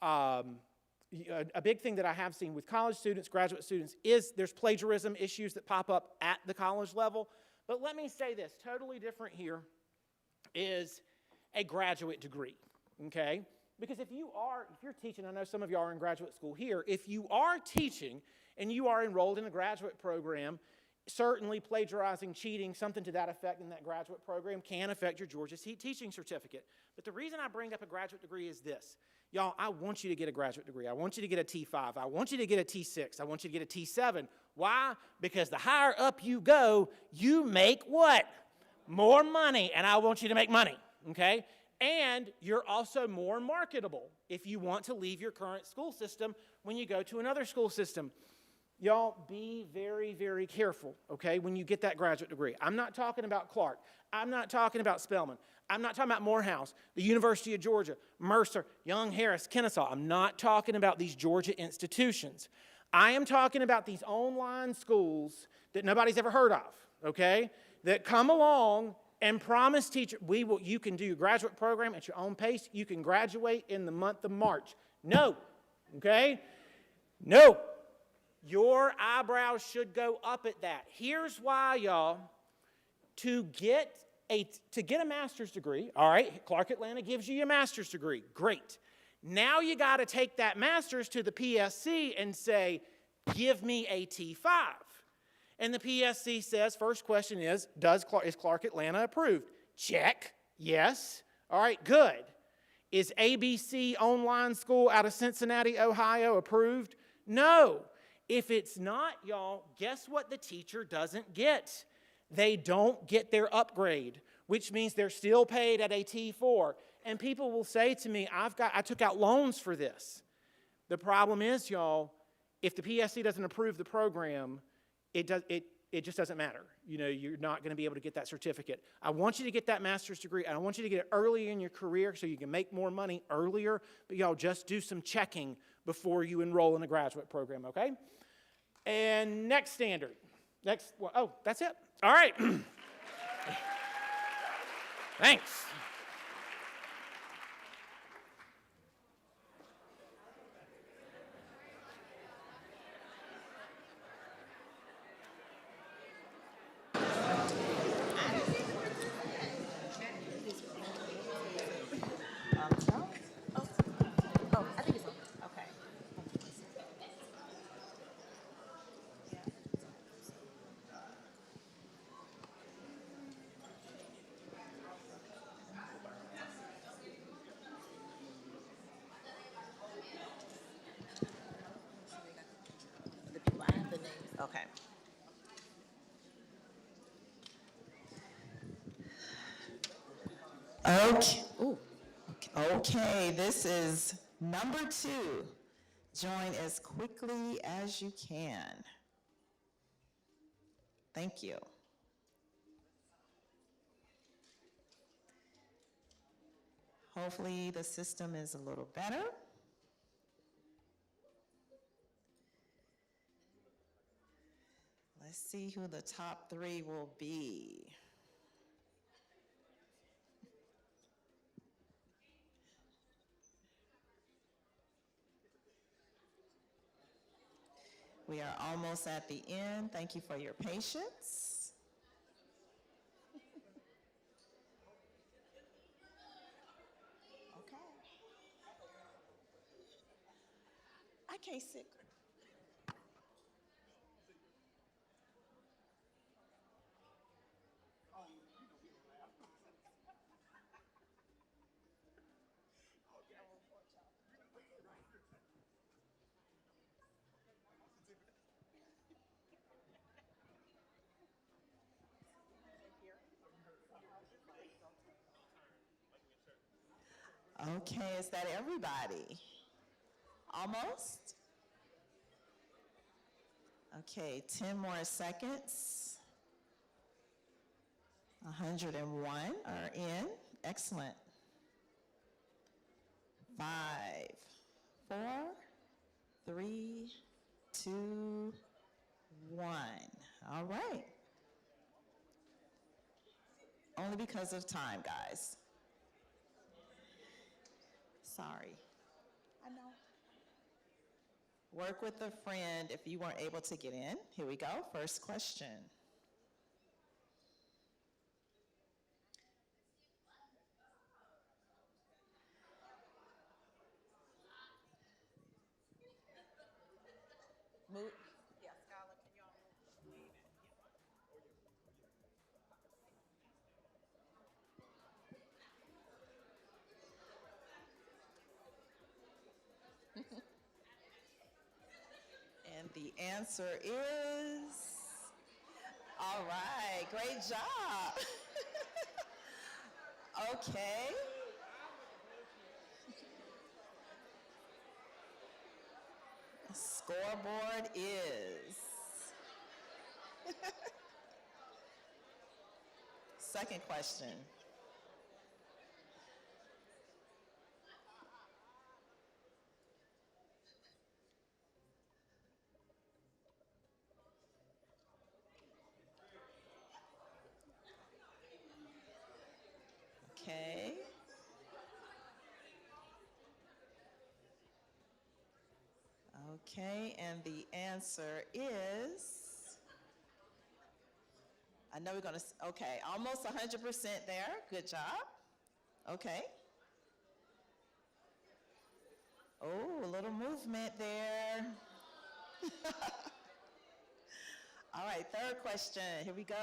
a big thing that I have seen with college students, graduate students, is there's plagiarism issues that pop up at the college level. But let me say this, totally different here is a graduate degree, okay? Because if you're teaching, I know some of y'all are in graduate school here, if you are teaching and you are enrolled in a graduate program, certainly plagiarizing, cheating, something to that effect in that graduate program can affect your Georgia teaching certificate. But the reason I bring up a graduate degree is this. Y'all, I want you to get a graduate degree. I want you to get a T5. I want you to get a T6. I want you to get a T7. Why? Because the higher up you go, you make what? More money, and I want you to make money, okay? And you're also more marketable if you want to leave your current school system when you go to another school system. Y'all, be very, very careful, okay, when you get that graduate degree. I'm not talking about Clark. I'm not talking about Spelman. I'm not talking about Morehouse, the University of Georgia, Mercer, Young, Harris, Kennesaw. I'm not talking about these Georgia institutions. I am talking about these online schools that nobody's ever heard of, okay, that come along and promise teachers, you can do your graduate program at your own pace. You can graduate in the month of March. No, okay? No. Your eyebrows should go up at that. Here's why, y'all. To get to get a master's degree, all right, Clark Atlanta gives you your master's degree. Great. Now you got to take that master's to the PSC and say, give me a T5. And the PSC says, first question is Clark Atlanta approved? Check. Yes. All right, good. Is ABC Online School out of Cincinnati, Ohio approved? No. If it's not, y'all, guess what the teacher doesn't get? They don't get their upgrade, which means they're still paid at a T4. And people will say to me, I took out loans for this. The problem is, y'all, if the PSC doesn't approve the program, it just doesn't matter. You know, you're not going to be able to get that certificate. I want you to get that master's degree. I want you to get it early in your career so you can make more money earlier. But y'all, just do some checking before you enroll in a graduate program, okay? And next standard. Oh, that's it. All right. Thanks. Okay. Okay. Ooh. Okay, this is number 2. Join as quickly as you can. Thank you. Hopefully the system is a little better. Let's see who the top 3 will be. We are almost at the end. Thank you for your patience. Okay. I can't sit. Okay, is that everybody? Almost? Okay, 10 more seconds. 101 are in. Excellent. 5, 4, 3, 2, 1. All right. Only because of time, guys. Sorry. I know. Work with a friend if you weren't able to get in. Here we go. First question. Move. Yeah, Skylar, can y'all move? And the answer is, all right, great job. Okay. Scoreboard is. Second question. Okay. Okay, and the answer is I know we're gonna, okay, almost 100% there. Good job. Okay. Oh, a little movement there. All right, third question. Here we go.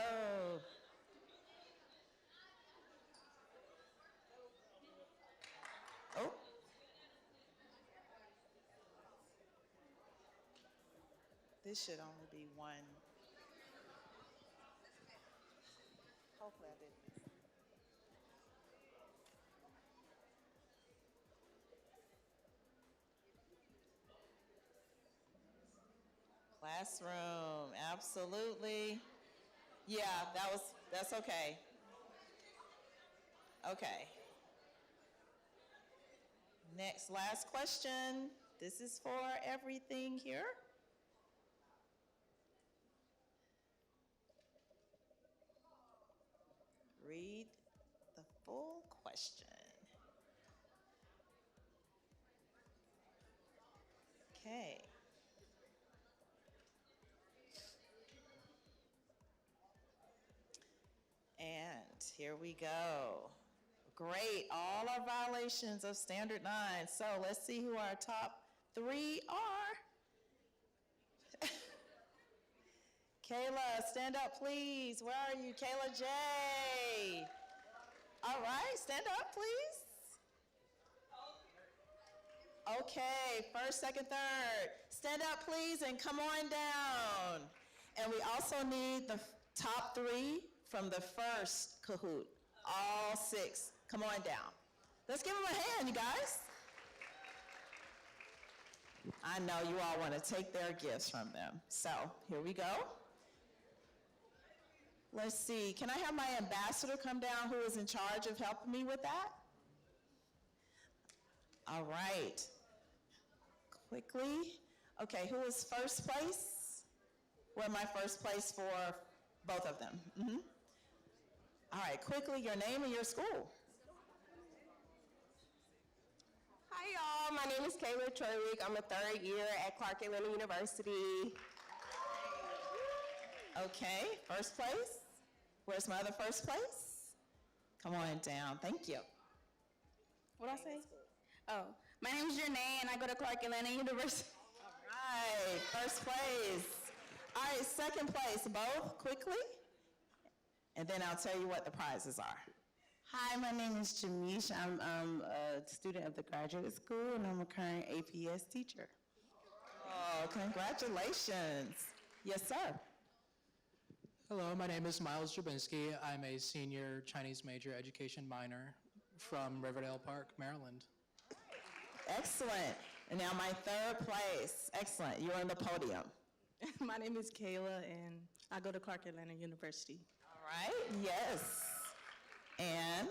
Oh. This should only be one. Hopefully I didn't. Classroom, absolutely. Yeah, that's okay. Okay. Next, last question. This is for everything here. Read the full question. Okay. And here we go. Great, all our violations of Standard 9. So let's see who our top 3 are. Kayla, stand up, please. Where are you? Kayla J. All right, stand up, please. Okay, first, second, third. Stand up, please, and come on down. And we also need the top 3 from the first Kahoot. All 6. Come on down. Let's give them a hand, you guys. I know you all want to take their gifts from them. So here we go. Let's see. Can I have my ambassador come down who is in charge of helping me with that? All right. Quickly. Okay, who is first place? What am I first place for both of them? Mm-hmm. All right, quickly, your name and your school. Hi, y'all. My name is Kayla Troywick. I'm a 3rd year at Clark Atlanta University. Okay, first place. Where's my other first place? Come on down. Thank you. What I say? Oh, my name is Janae, and I go to Clark Atlanta University. All right, first place. All right, second place, both, quickly. And then I'll tell you what the prizes are. Hi, my name is Jamish. I'm a student of the graduate school, and I'm a current APS teacher. Oh, congratulations. Yes, sir. Hello, my name is Miles Jabinski. I'm a senior Chinese major education minor from Riverdale Park, Maryland. Excellent. And now my third place. Excellent. You're on the podium. My name is Kayla, and I go to Clark Atlanta University. All right. Yes. And?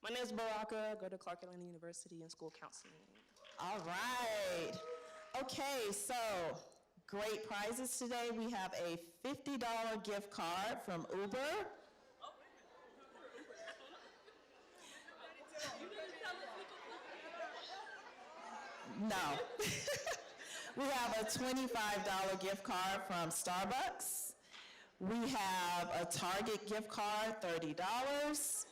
My name is Baraka. I go to Clark Atlanta University in school counseling. All right. Okay, so great prizes today. We have a $50 gift card from Uber. No. We have a $25 gift card from Starbucks. We have a Target gift card, $30.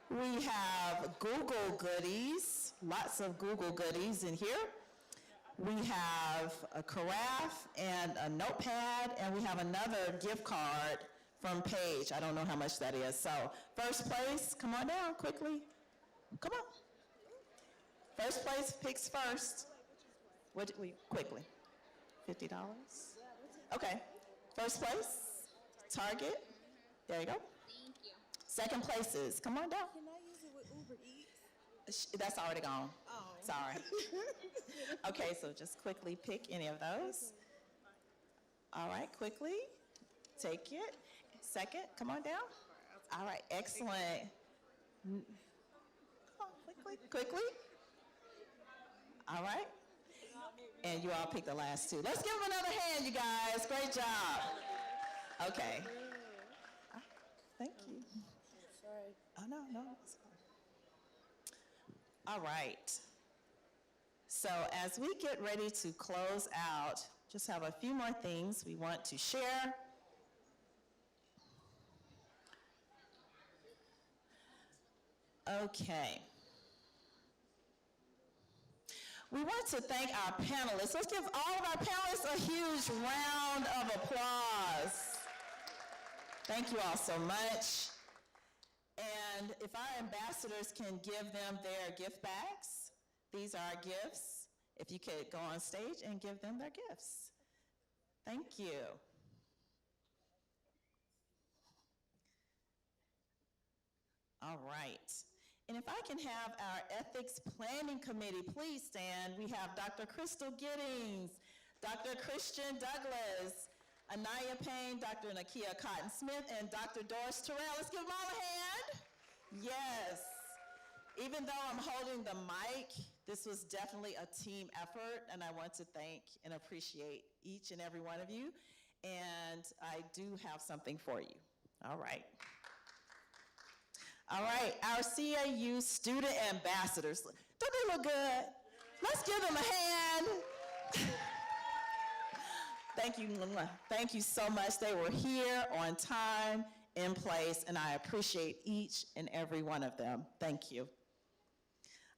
We have Google goodies, lots of Google goodies in here. We have a carafe and a notepad, and we have another gift card from Paige. I don't know how much that is. So first place, come on down quickly. Come on. First place picks first. Quickly. $50? Okay. First place, Target. There you go. Thank you. Second places, come on down. Can I use it with Uber Eats? That's already gone. Oh. Sorry. Okay, so just quickly pick any of those. All right, quickly. Take it. Second, come on down. All right, excellent. Come on, quickly. All right. And you all pick the last 2. Let's give them another hand, you guys. Great job. Okay. Thank you. Sorry. Oh, no. All right. So as we get ready to close out, just have a few more things we want to share. Okay. We want to thank our panelists. Let's give all of our panelists a huge round of applause. Thank you all so much. And if our ambassadors can give them their gift bags, these are our gifts. If you could go on stage and give them their gifts. Thank you. All right. And if I can have our Ethics Planning Committee please stand. We have Dr. Crystal Giddings, Dr. Christian Douglas, Anaya Payne, Dr. Nakia Cotton-Smith, and Dr. Doris Terrell. Let's give them all a hand. Yes. Even though I'm holding the mic, this was definitely a team effort, and I want to thank and appreciate each and every one of you. And I do have something for you. All right. All right, our CAU student ambassadors. Don't they look good? Let's give them a hand. Thank you. Thank you so much. They were here on time, in place, and I appreciate each and every one of them. Thank you.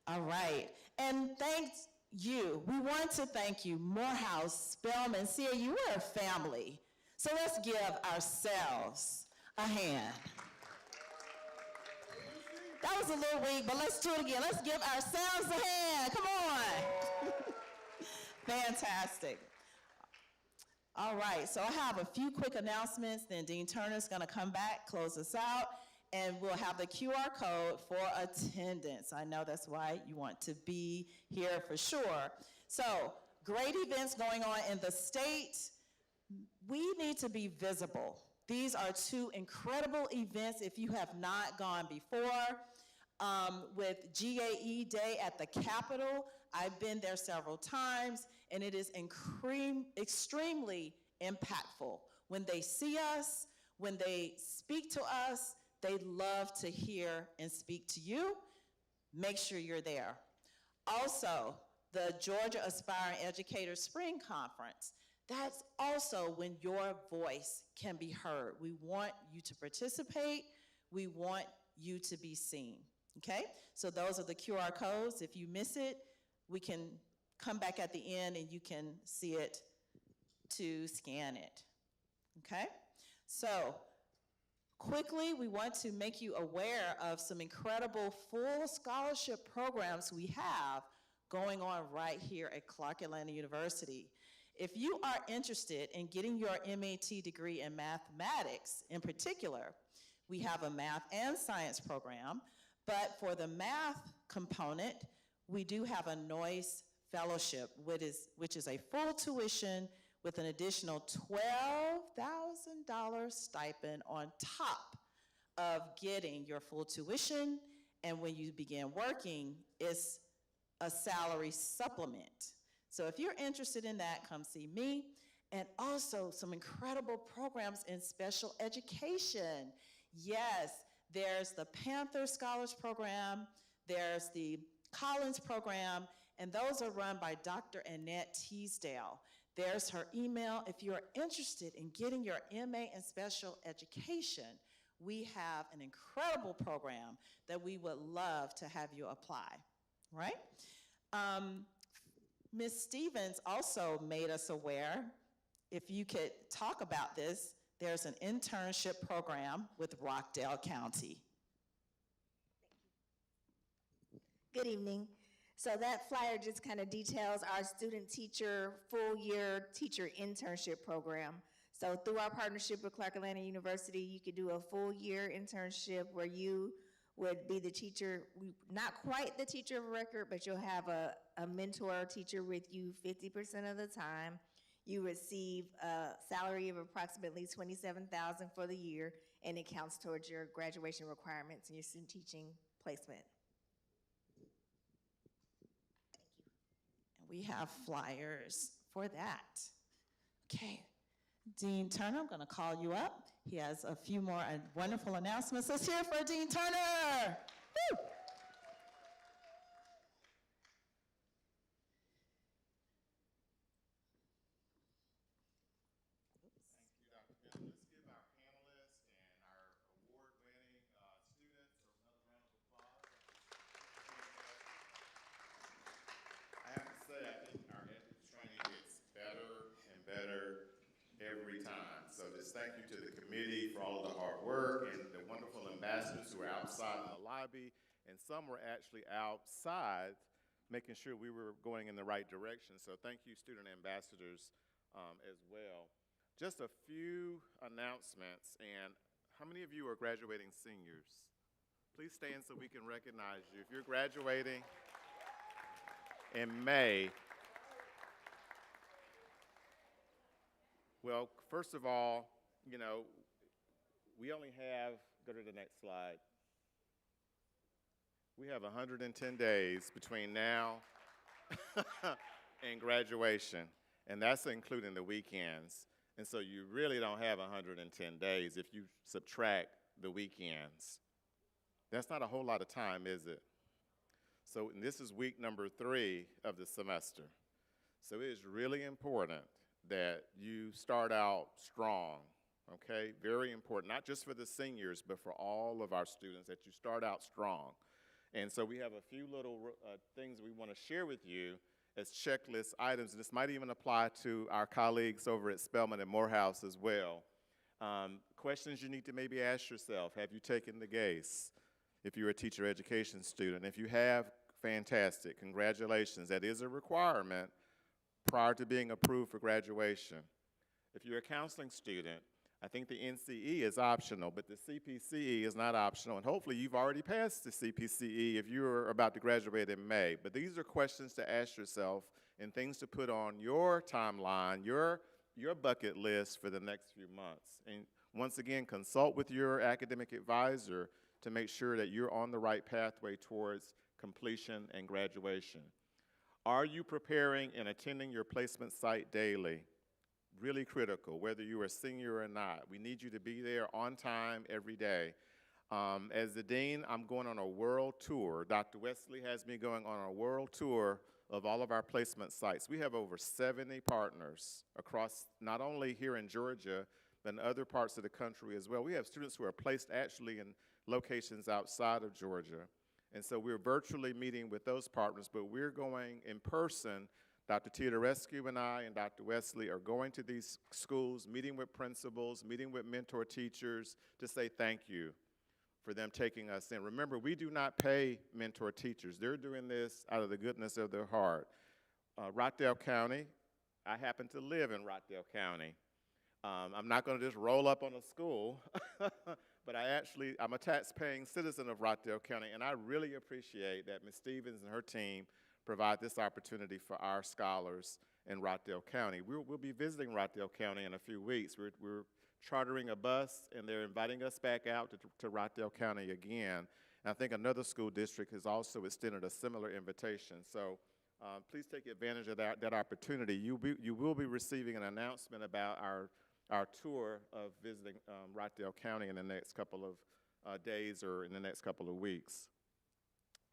All right, and thanks you. We want to thank you, Morehouse, Spelman, CAU. We're a family. So let's give ourselves a hand. That was a little weak, but let's do it again. Let's give ourselves a hand. Come on. Fantastic. All right, so I have a few quick announcements, then Dean Turner's gonna come back, close us out, and we'll have the QR code for attendance. I know that's why you want to be here for sure. So, great events going on in the state. We need to be visible. These are two incredible events if you have not gone before. With GAE Day at the Capitol, I've been there several times, and it is extremely impactful. When they see us, when they speak to us, they love to hear and speak to you. Make sure you're there. Also, the Georgia Aspiring Educators Spring Conference. That's also when your voice can be heard. We want you to participate. We want you to be seen, okay? So those are the QR codes. If you miss it, we can come back at the end and you can see it to scan it, okay? So quickly, we want to make you aware of some incredible full scholarship programs we have going on right here at Clark Atlanta University. If you are interested in getting your MAT degree in mathematics in particular, we have a math and science program, but for the math component, we do have a Noyce Fellowship, which is a full tuition with an additional $12,000 stipend on top of getting your full tuition, and when you begin working, it's a salary supplement. So if you're interested in that, come see me. And also some incredible programs in special education. Yes, there's the Panther Scholars Program, there's the Collins Program, and those are run by Dr. Annette Teasdale. There's her email. If you're interested in getting your MA in special education, we have an incredible program that we would love to have you apply, right? Ms. Stevens also made us aware, if you could talk about this, there's an internship program with Rockdale County. Good evening. So that flyer just kind of details our student teacher, full year teacher internship program. So through our partnership with Clark Atlanta University, you could do a full year internship where you would be the teacher, not quite the teacher of record, but you'll have a mentor teacher with you 50% of the time. You receive a salary of approximately $27,000 for the year, and it counts towards your graduation requirements and your student teaching placement. And we have flyers for that. Okay, Dean Turner, I'm gonna call you up. He has a few more wonderful announcements. Let's hear it for Dean Turner. Woo! thank you to the committee for all of the hard work and the wonderful ambassadors who were outside in the lobby, and some were actually outside making sure we were going in the right direction. So thank you, student ambassadors, as well. Just a few announcements, and how many of you are graduating seniors? Please stand so we can recognize you. If you're graduating in May, well, first of all, you know, we only have, go to the next slide. We have 110 days between now and graduation, and that's including the weekends. And so you really don't have 110 days if you subtract the weekends. That's not a whole lot of time, is it? So this is week number 3 of the semester. So it is really important that you start out strong, okay? Very important, not just for the seniors, but for all of our students, that you start out strong. And so we have a few little things we want to share with you as checklist items, and this might even apply to our colleagues over at Spelman and Morehouse as well. Questions you need to maybe ask yourself: have you taken the GACE? If you're a teacher education student. If you have, fantastic, congratulations. That is a requirement prior to being approved for graduation. If you're a counseling student, I think the NCE is optional, but the CPCE is not optional, and hopefully you've already passed the CPCE if you're about to graduate in May. But these are questions to ask yourself and things to put on your timeline, your bucket list for the next few months. And once again, consult with your academic advisor to make sure that you're on the right pathway towards completion and graduation. Are you preparing and attending your placement site daily? Really critical, whether you're a senior or not. We need you to be there on time every day. As the dean, I'm going on a world tour. Dr. Wesley has me going on a world tour of all of our placement sites. We have over 70 partners across, not only here in Georgia, but in other parts of the country as well. We have students who are placed actually in locations outside of Georgia. And so we're virtually meeting with those partners, but we're going in person. Dr. Teodorescu and I and Dr. Wesley are going to these schools, meeting with principals, meeting with mentor teachers to say thank you for them taking us in. Remember, we do not pay mentor teachers. They're doing this out of the goodness of their heart. Rockdale County, I happen to live in Rockdale County. I'm not going to just roll up on a school, but I'm a tax-paying citizen of Rockdale County, and I really appreciate that Ms. Stevens and her team provide this opportunity for our scholars in Rockdale County. We'll be visiting Rockdale County in a few weeks. We're chartering a bus, and they're inviting us back out to Rockdale County again. And I think another school district has also extended a similar invitation. So please take advantage of that opportunity. You will be receiving an announcement about our tour of visiting Rockdale County in the next couple of days or in the next couple of weeks.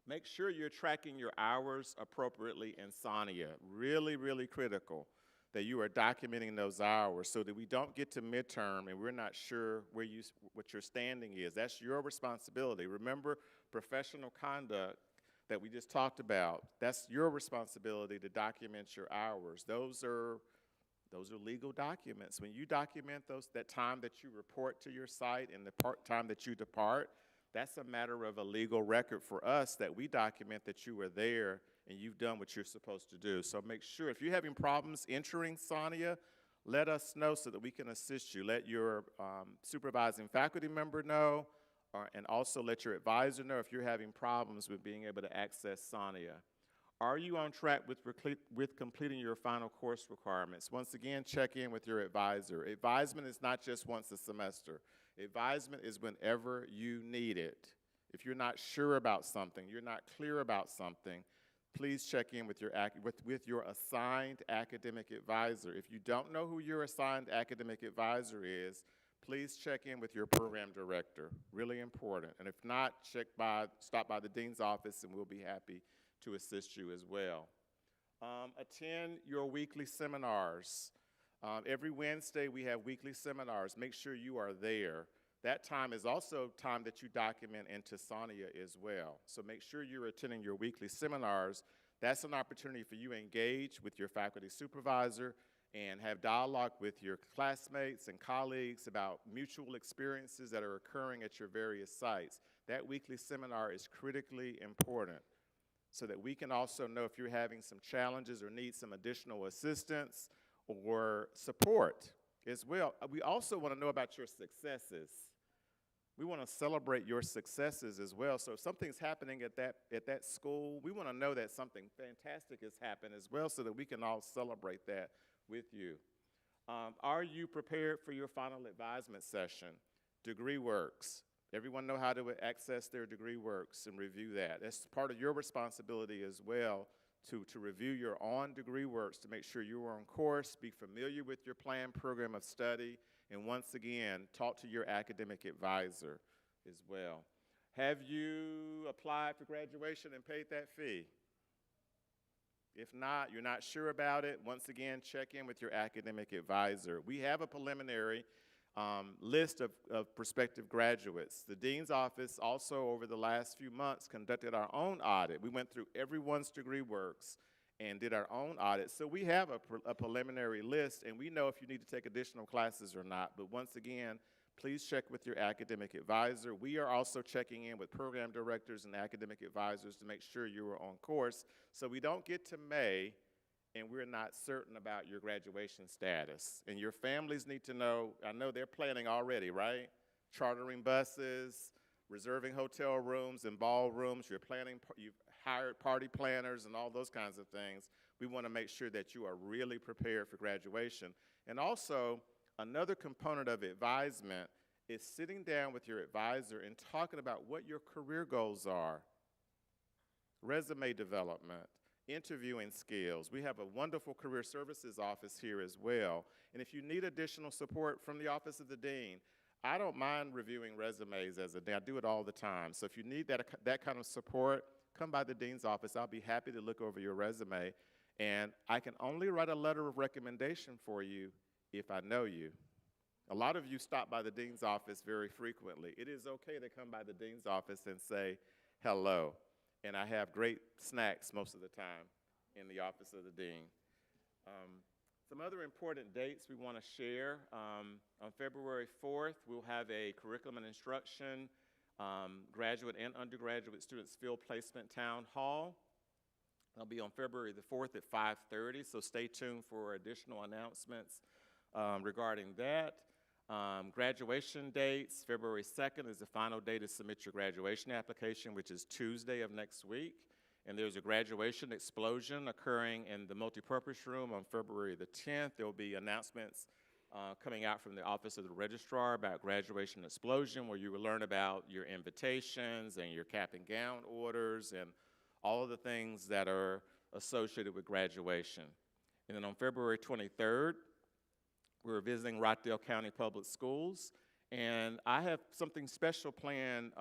Make sure you're tracking your hours appropriately in Sonia. Really, really critical that you are documenting those hours so that we don't get to midterm and we're not sure what your standing is. That's your responsibility. Remember, professional conduct that we just talked about, that's your responsibility to document your hours. Those are legal documents. When you document that time that you report to your site and the time that you depart, that's a matter of a legal record for us that we document that you were there and you've done what you're supposed to do. So make sure, if you're having problems entering Sonia, let us know so that we can assist you. Let your supervising faculty member know, and also let your advisor know if you're having problems with being able to access Sonia. Are you on track with completing your final course requirements? Once again, check in with your advisor. Advisement is not just once a semester. Advisement is whenever you need it. If you're not sure about something, you're not clear about something, please check in with your assigned academic advisor. If you don't know who your assigned academic advisor is, please check in with your program director. Really important. And if not, stop by the dean's office and we'll be happy to assist you as well. Attend your weekly seminars. Every Wednesday we have weekly seminars. Make sure you are there. That time is also time that you document into Sonia as well. So make sure you're attending your weekly seminars. That's an opportunity for you to engage with your faculty supervisor and have dialogue with your classmates and colleagues about mutual experiences that are occurring at your various sites. That weekly seminar is critically important so that we can also know if you're having some challenges or need some additional assistance or support as well. We also want to know about your successes. We want to celebrate your successes as well. So if something's happening at that school, we want to know that something fantastic has happened as well so that we can all celebrate that with you. Are you prepared for your final advisement session? Degree works. Everyone know how to access their degree works and review that. That's part of your responsibility as well to review your own degree works to make sure you are on course, be familiar with your planned program of study, and once again, talk to your academic advisor as well. Have you applied for graduation and paid that fee? If not, you're not sure about it, once again, check in with your academic advisor. We have a preliminary list of prospective graduates. The Dean's Office also, over the last few months, conducted our own audit. We went through everyone's degree works and did our own audit. So we have a preliminary list, and we know if you need to take additional classes or not. But once again, please check with your academic advisor. We are also checking in with program directors and academic advisors to make sure you are on course so we don't get to May and we're not certain about your graduation status. And your families need to know, I know they're planning already, right? Chartering buses, reserving hotel rooms and ballrooms, you've hired party planners and all those kinds of things. We want to make sure that you are really prepared for graduation. And also, another component of advisement is sitting down with your advisor and talking about what your career goals are. Resume development, interviewing skills. We have a wonderful career services office here as well. And if you need additional support from the Office of the Dean, I don't mind reviewing resumes as a dean. I do it all the time. So if you need that kind of support, come by the Dean's office. I'll be happy to look over your resume. And I can only write a letter of recommendation for you if I know you. A lot of you stop by the Dean's office very frequently. It is okay to come by the Dean's office and say hello. And I have great snacks most of the time in the Office of the Dean. Some other important dates we want to share. On February 4th, we'll have a curriculum and instruction, graduate and undergraduate students field placement town hall. That'll be on February the 4th at 5:30, so stay tuned for additional announcements regarding that. Graduation dates, February 2nd is the final day to submit your graduation application, which is Tuesday of next week. And there's a graduation explosion occurring in the multipurpose room on February the 10th. There will be announcements coming out from the Office of the Registrar about graduation explosion, where you will learn about your invitations and your cap and gown orders and all of the things that are associated with graduation. And then on February 23rd, we're visiting Rockdale County Public Schools, and I have something special planned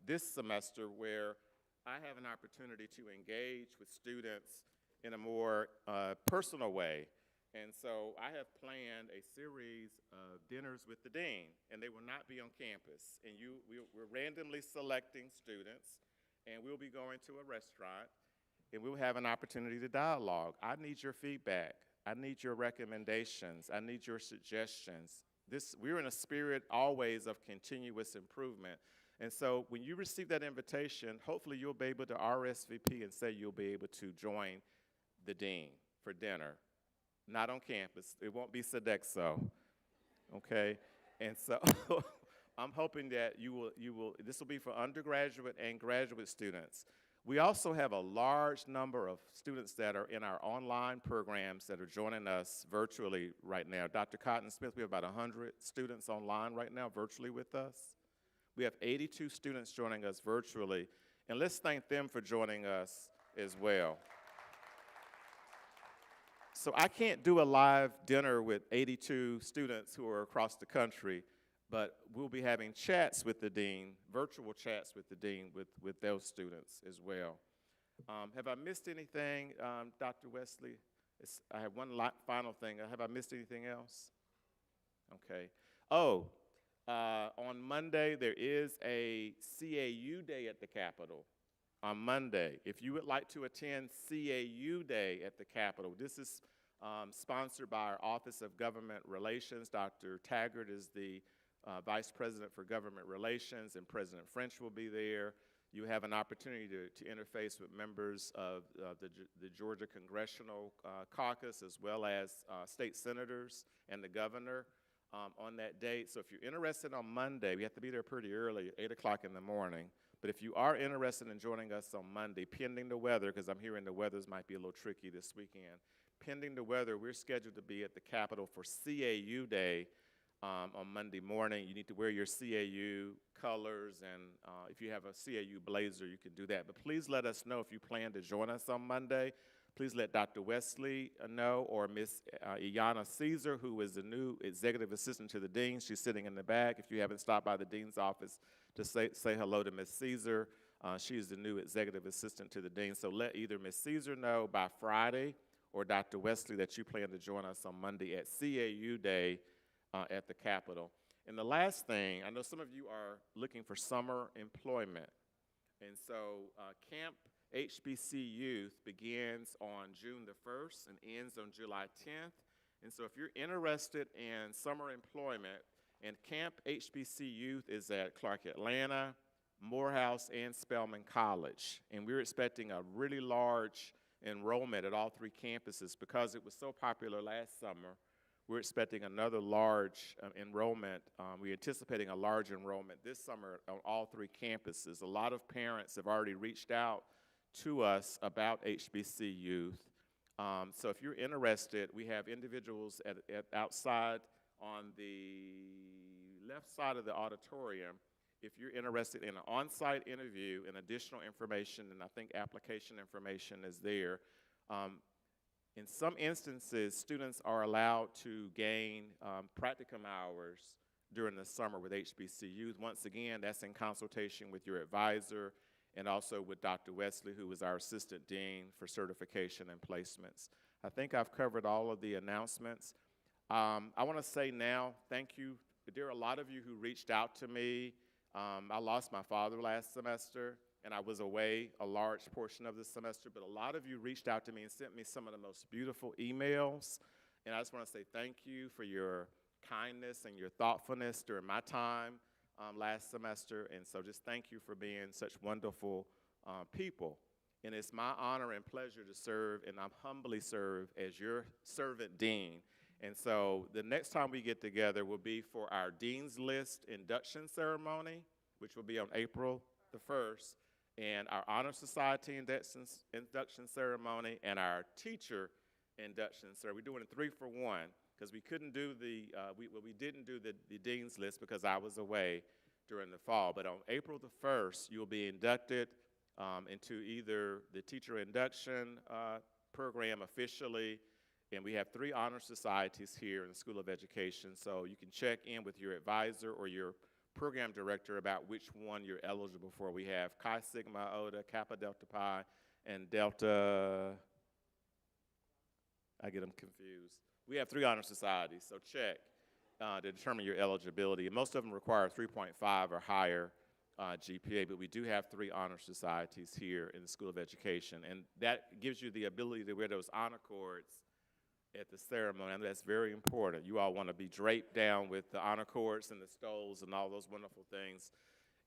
this semester where I have an opportunity to engage with students in a more personal way. And so I have planned a series of dinners with the dean, and they will not be on campus. And we're randomly selecting students, and we'll be going to a restaurant, and we'll have an opportunity to dialogue. I need your feedback. I need your recommendations. I need your suggestions. We're in a spirit always of continuous improvement. And so when you receive that invitation, hopefully you'll be able to RSVP and say you'll be able to join the dean for dinner. Not on campus. It won't be Sodexo, okay? And so I'm hoping that this will be for undergraduate and graduate students. We also have a large number of students that are in our online programs that are joining us virtually right now. Dr. Cotton Smith, we have about 100 students online right now virtually with us. We have 82 students joining us virtually, and let's thank them for joining us as well. So I can't do a live dinner with 82 students who are across the country, but we'll be having chats with the dean, virtual chats with the dean with those students as well. Have I missed anything, Dr. Wesley? I have one final thing. Have I missed anything else? Okay. On Monday, there is a CAU Day at the Capitol. On Monday, if you would like to attend CAU Day at the Capitol, this is sponsored by our Office of Government Relations. Dr. Taggart is the Vice President for Government Relations, and President French will be there. You have an opportunity to interface with members of the Georgia Congressional Caucus, as well as state senators and the governor on that date. So if you're interested on Monday, we have to be there pretty early, 8 o'clock in the morning. But if you are interested in joining us on Monday, pending the weather, because I'm hearing the weathers might be a little tricky this weekend, pending the weather, we're scheduled to be at the Capitol for CAU Day on Monday morning. You need to wear your CAU colors, and if you have a CAU blazer, you can do that. But please let us know if you plan to join us on Monday. Please let Dr. Wesley know, or Miss Iyana Caesar, who is the new executive assistant to the dean. She's sitting in the back. If you haven't stopped by the dean's office to say hello to Miss Caesar, she's the new executive assistant to the dean. So let either Miss Caesar know by Friday or Dr. Wesley that you plan to join us on Monday at CAU Day at the Capitol. And the last thing, I know some of you are looking for summer employment. And so Camp HBC Youth begins on June the 1st and ends on July 10th. And so if you're interested in summer employment, and Camp HBC Youth is at Clark Atlanta, Morehouse, and Spelman College. And we're expecting a really large enrollment at all three campuses because it was so popular last summer. We're expecting another large enrollment. We're anticipating a large enrollment this summer on all three campuses. A lot of parents have already reached out to us about HBC Youth. So if you're interested, we have individuals outside on the left side of the auditorium. If you're interested in an on-site interview and additional information, and I think application information is there. In some instances, students are allowed to gain practicum hours during the summer with HBC Youth. Once again, that's in consultation with your advisor and also with Dr. Wesley, who is our assistant dean for certification and placements. I think I've covered all of the announcements. I want to say now, thank you. There are a lot of you who reached out to me. I lost my father last semester, and I was away a large portion of the semester, but a lot of you reached out to me and sent me some of the most beautiful emails, and I just want to say thank you for your kindness and your thoughtfulness during my time last semester, and so just thank you for being such wonderful people. And it's my honor and pleasure to serve, and I'm humbly serve as your servant dean. And so the next time we get together will be for our Dean's List induction ceremony, which will be on April the 1st, and our Honor Society induction ceremony, and our teacher induction ceremony. We're doing a 3-for-1 because we couldn't do we didn't do the Dean's List because I was away during the fall. But on April the 1st, you'll be inducted into either the teacher induction program officially. And we have 3 honor societies here in the School of Education, so you can check in with your advisor or your program director about which one you're eligible for. We have Chi Sigma Iota, Kappa Delta Pi, and Delta, I get them confused. We have 3 honor societies, so check to determine your eligibility. And most of them require 3.5 or higher GPA, but we do have 3 honor societies here in the School of Education, and that gives you the ability to wear those honor cords at the ceremony, and that's very important. You all want to be draped down with the honor cords and the stoles and all those wonderful things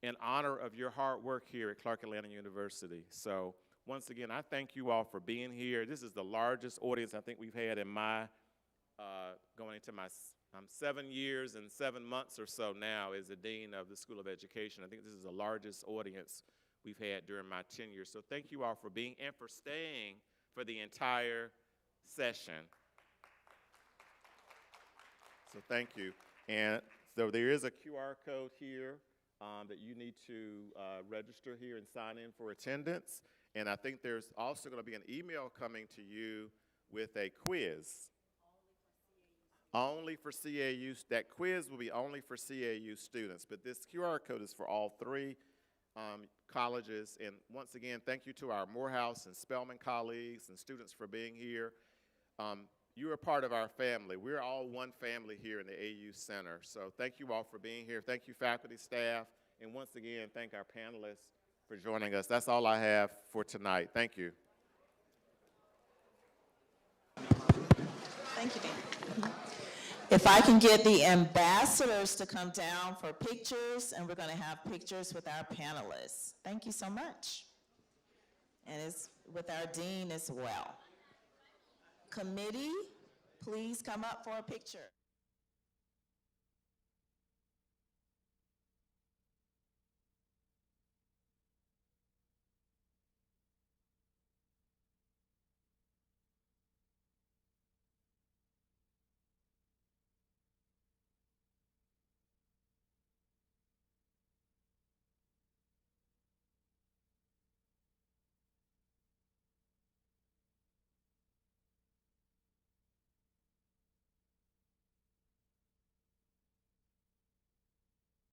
in honor of your hard work here at Clark Atlanta University. So once again, I thank you all for being here. This is the largest audience I think we've had in my, going into my 7 years and 7 months or so now as the Dean of the School of Education. I think this is the largest audience we've had during my tenure. So thank you all for being and for staying for the entire session. So thank you. And so there is a QR code here that you need to register here and sign in for attendance. And I think there's also going to be an email coming to you with a quiz. Only for CAU. That quiz will be only for CAU students. But this QR code is for all 3 colleges. And once again, thank you to our Morehouse and Spelman colleagues and students for being here. You are part of our family. We're all one family here in the AU Center. So thank you all for being here. Thank you, faculty, staff. And once again, thank our panelists for joining us. That's all I have for tonight. Thank you. Thank you, Dean. If I can get the ambassadors to come down for pictures, and we're going to have pictures with our panelists. Thank you so much. And it's with our dean as well. Committee, please come up for a picture.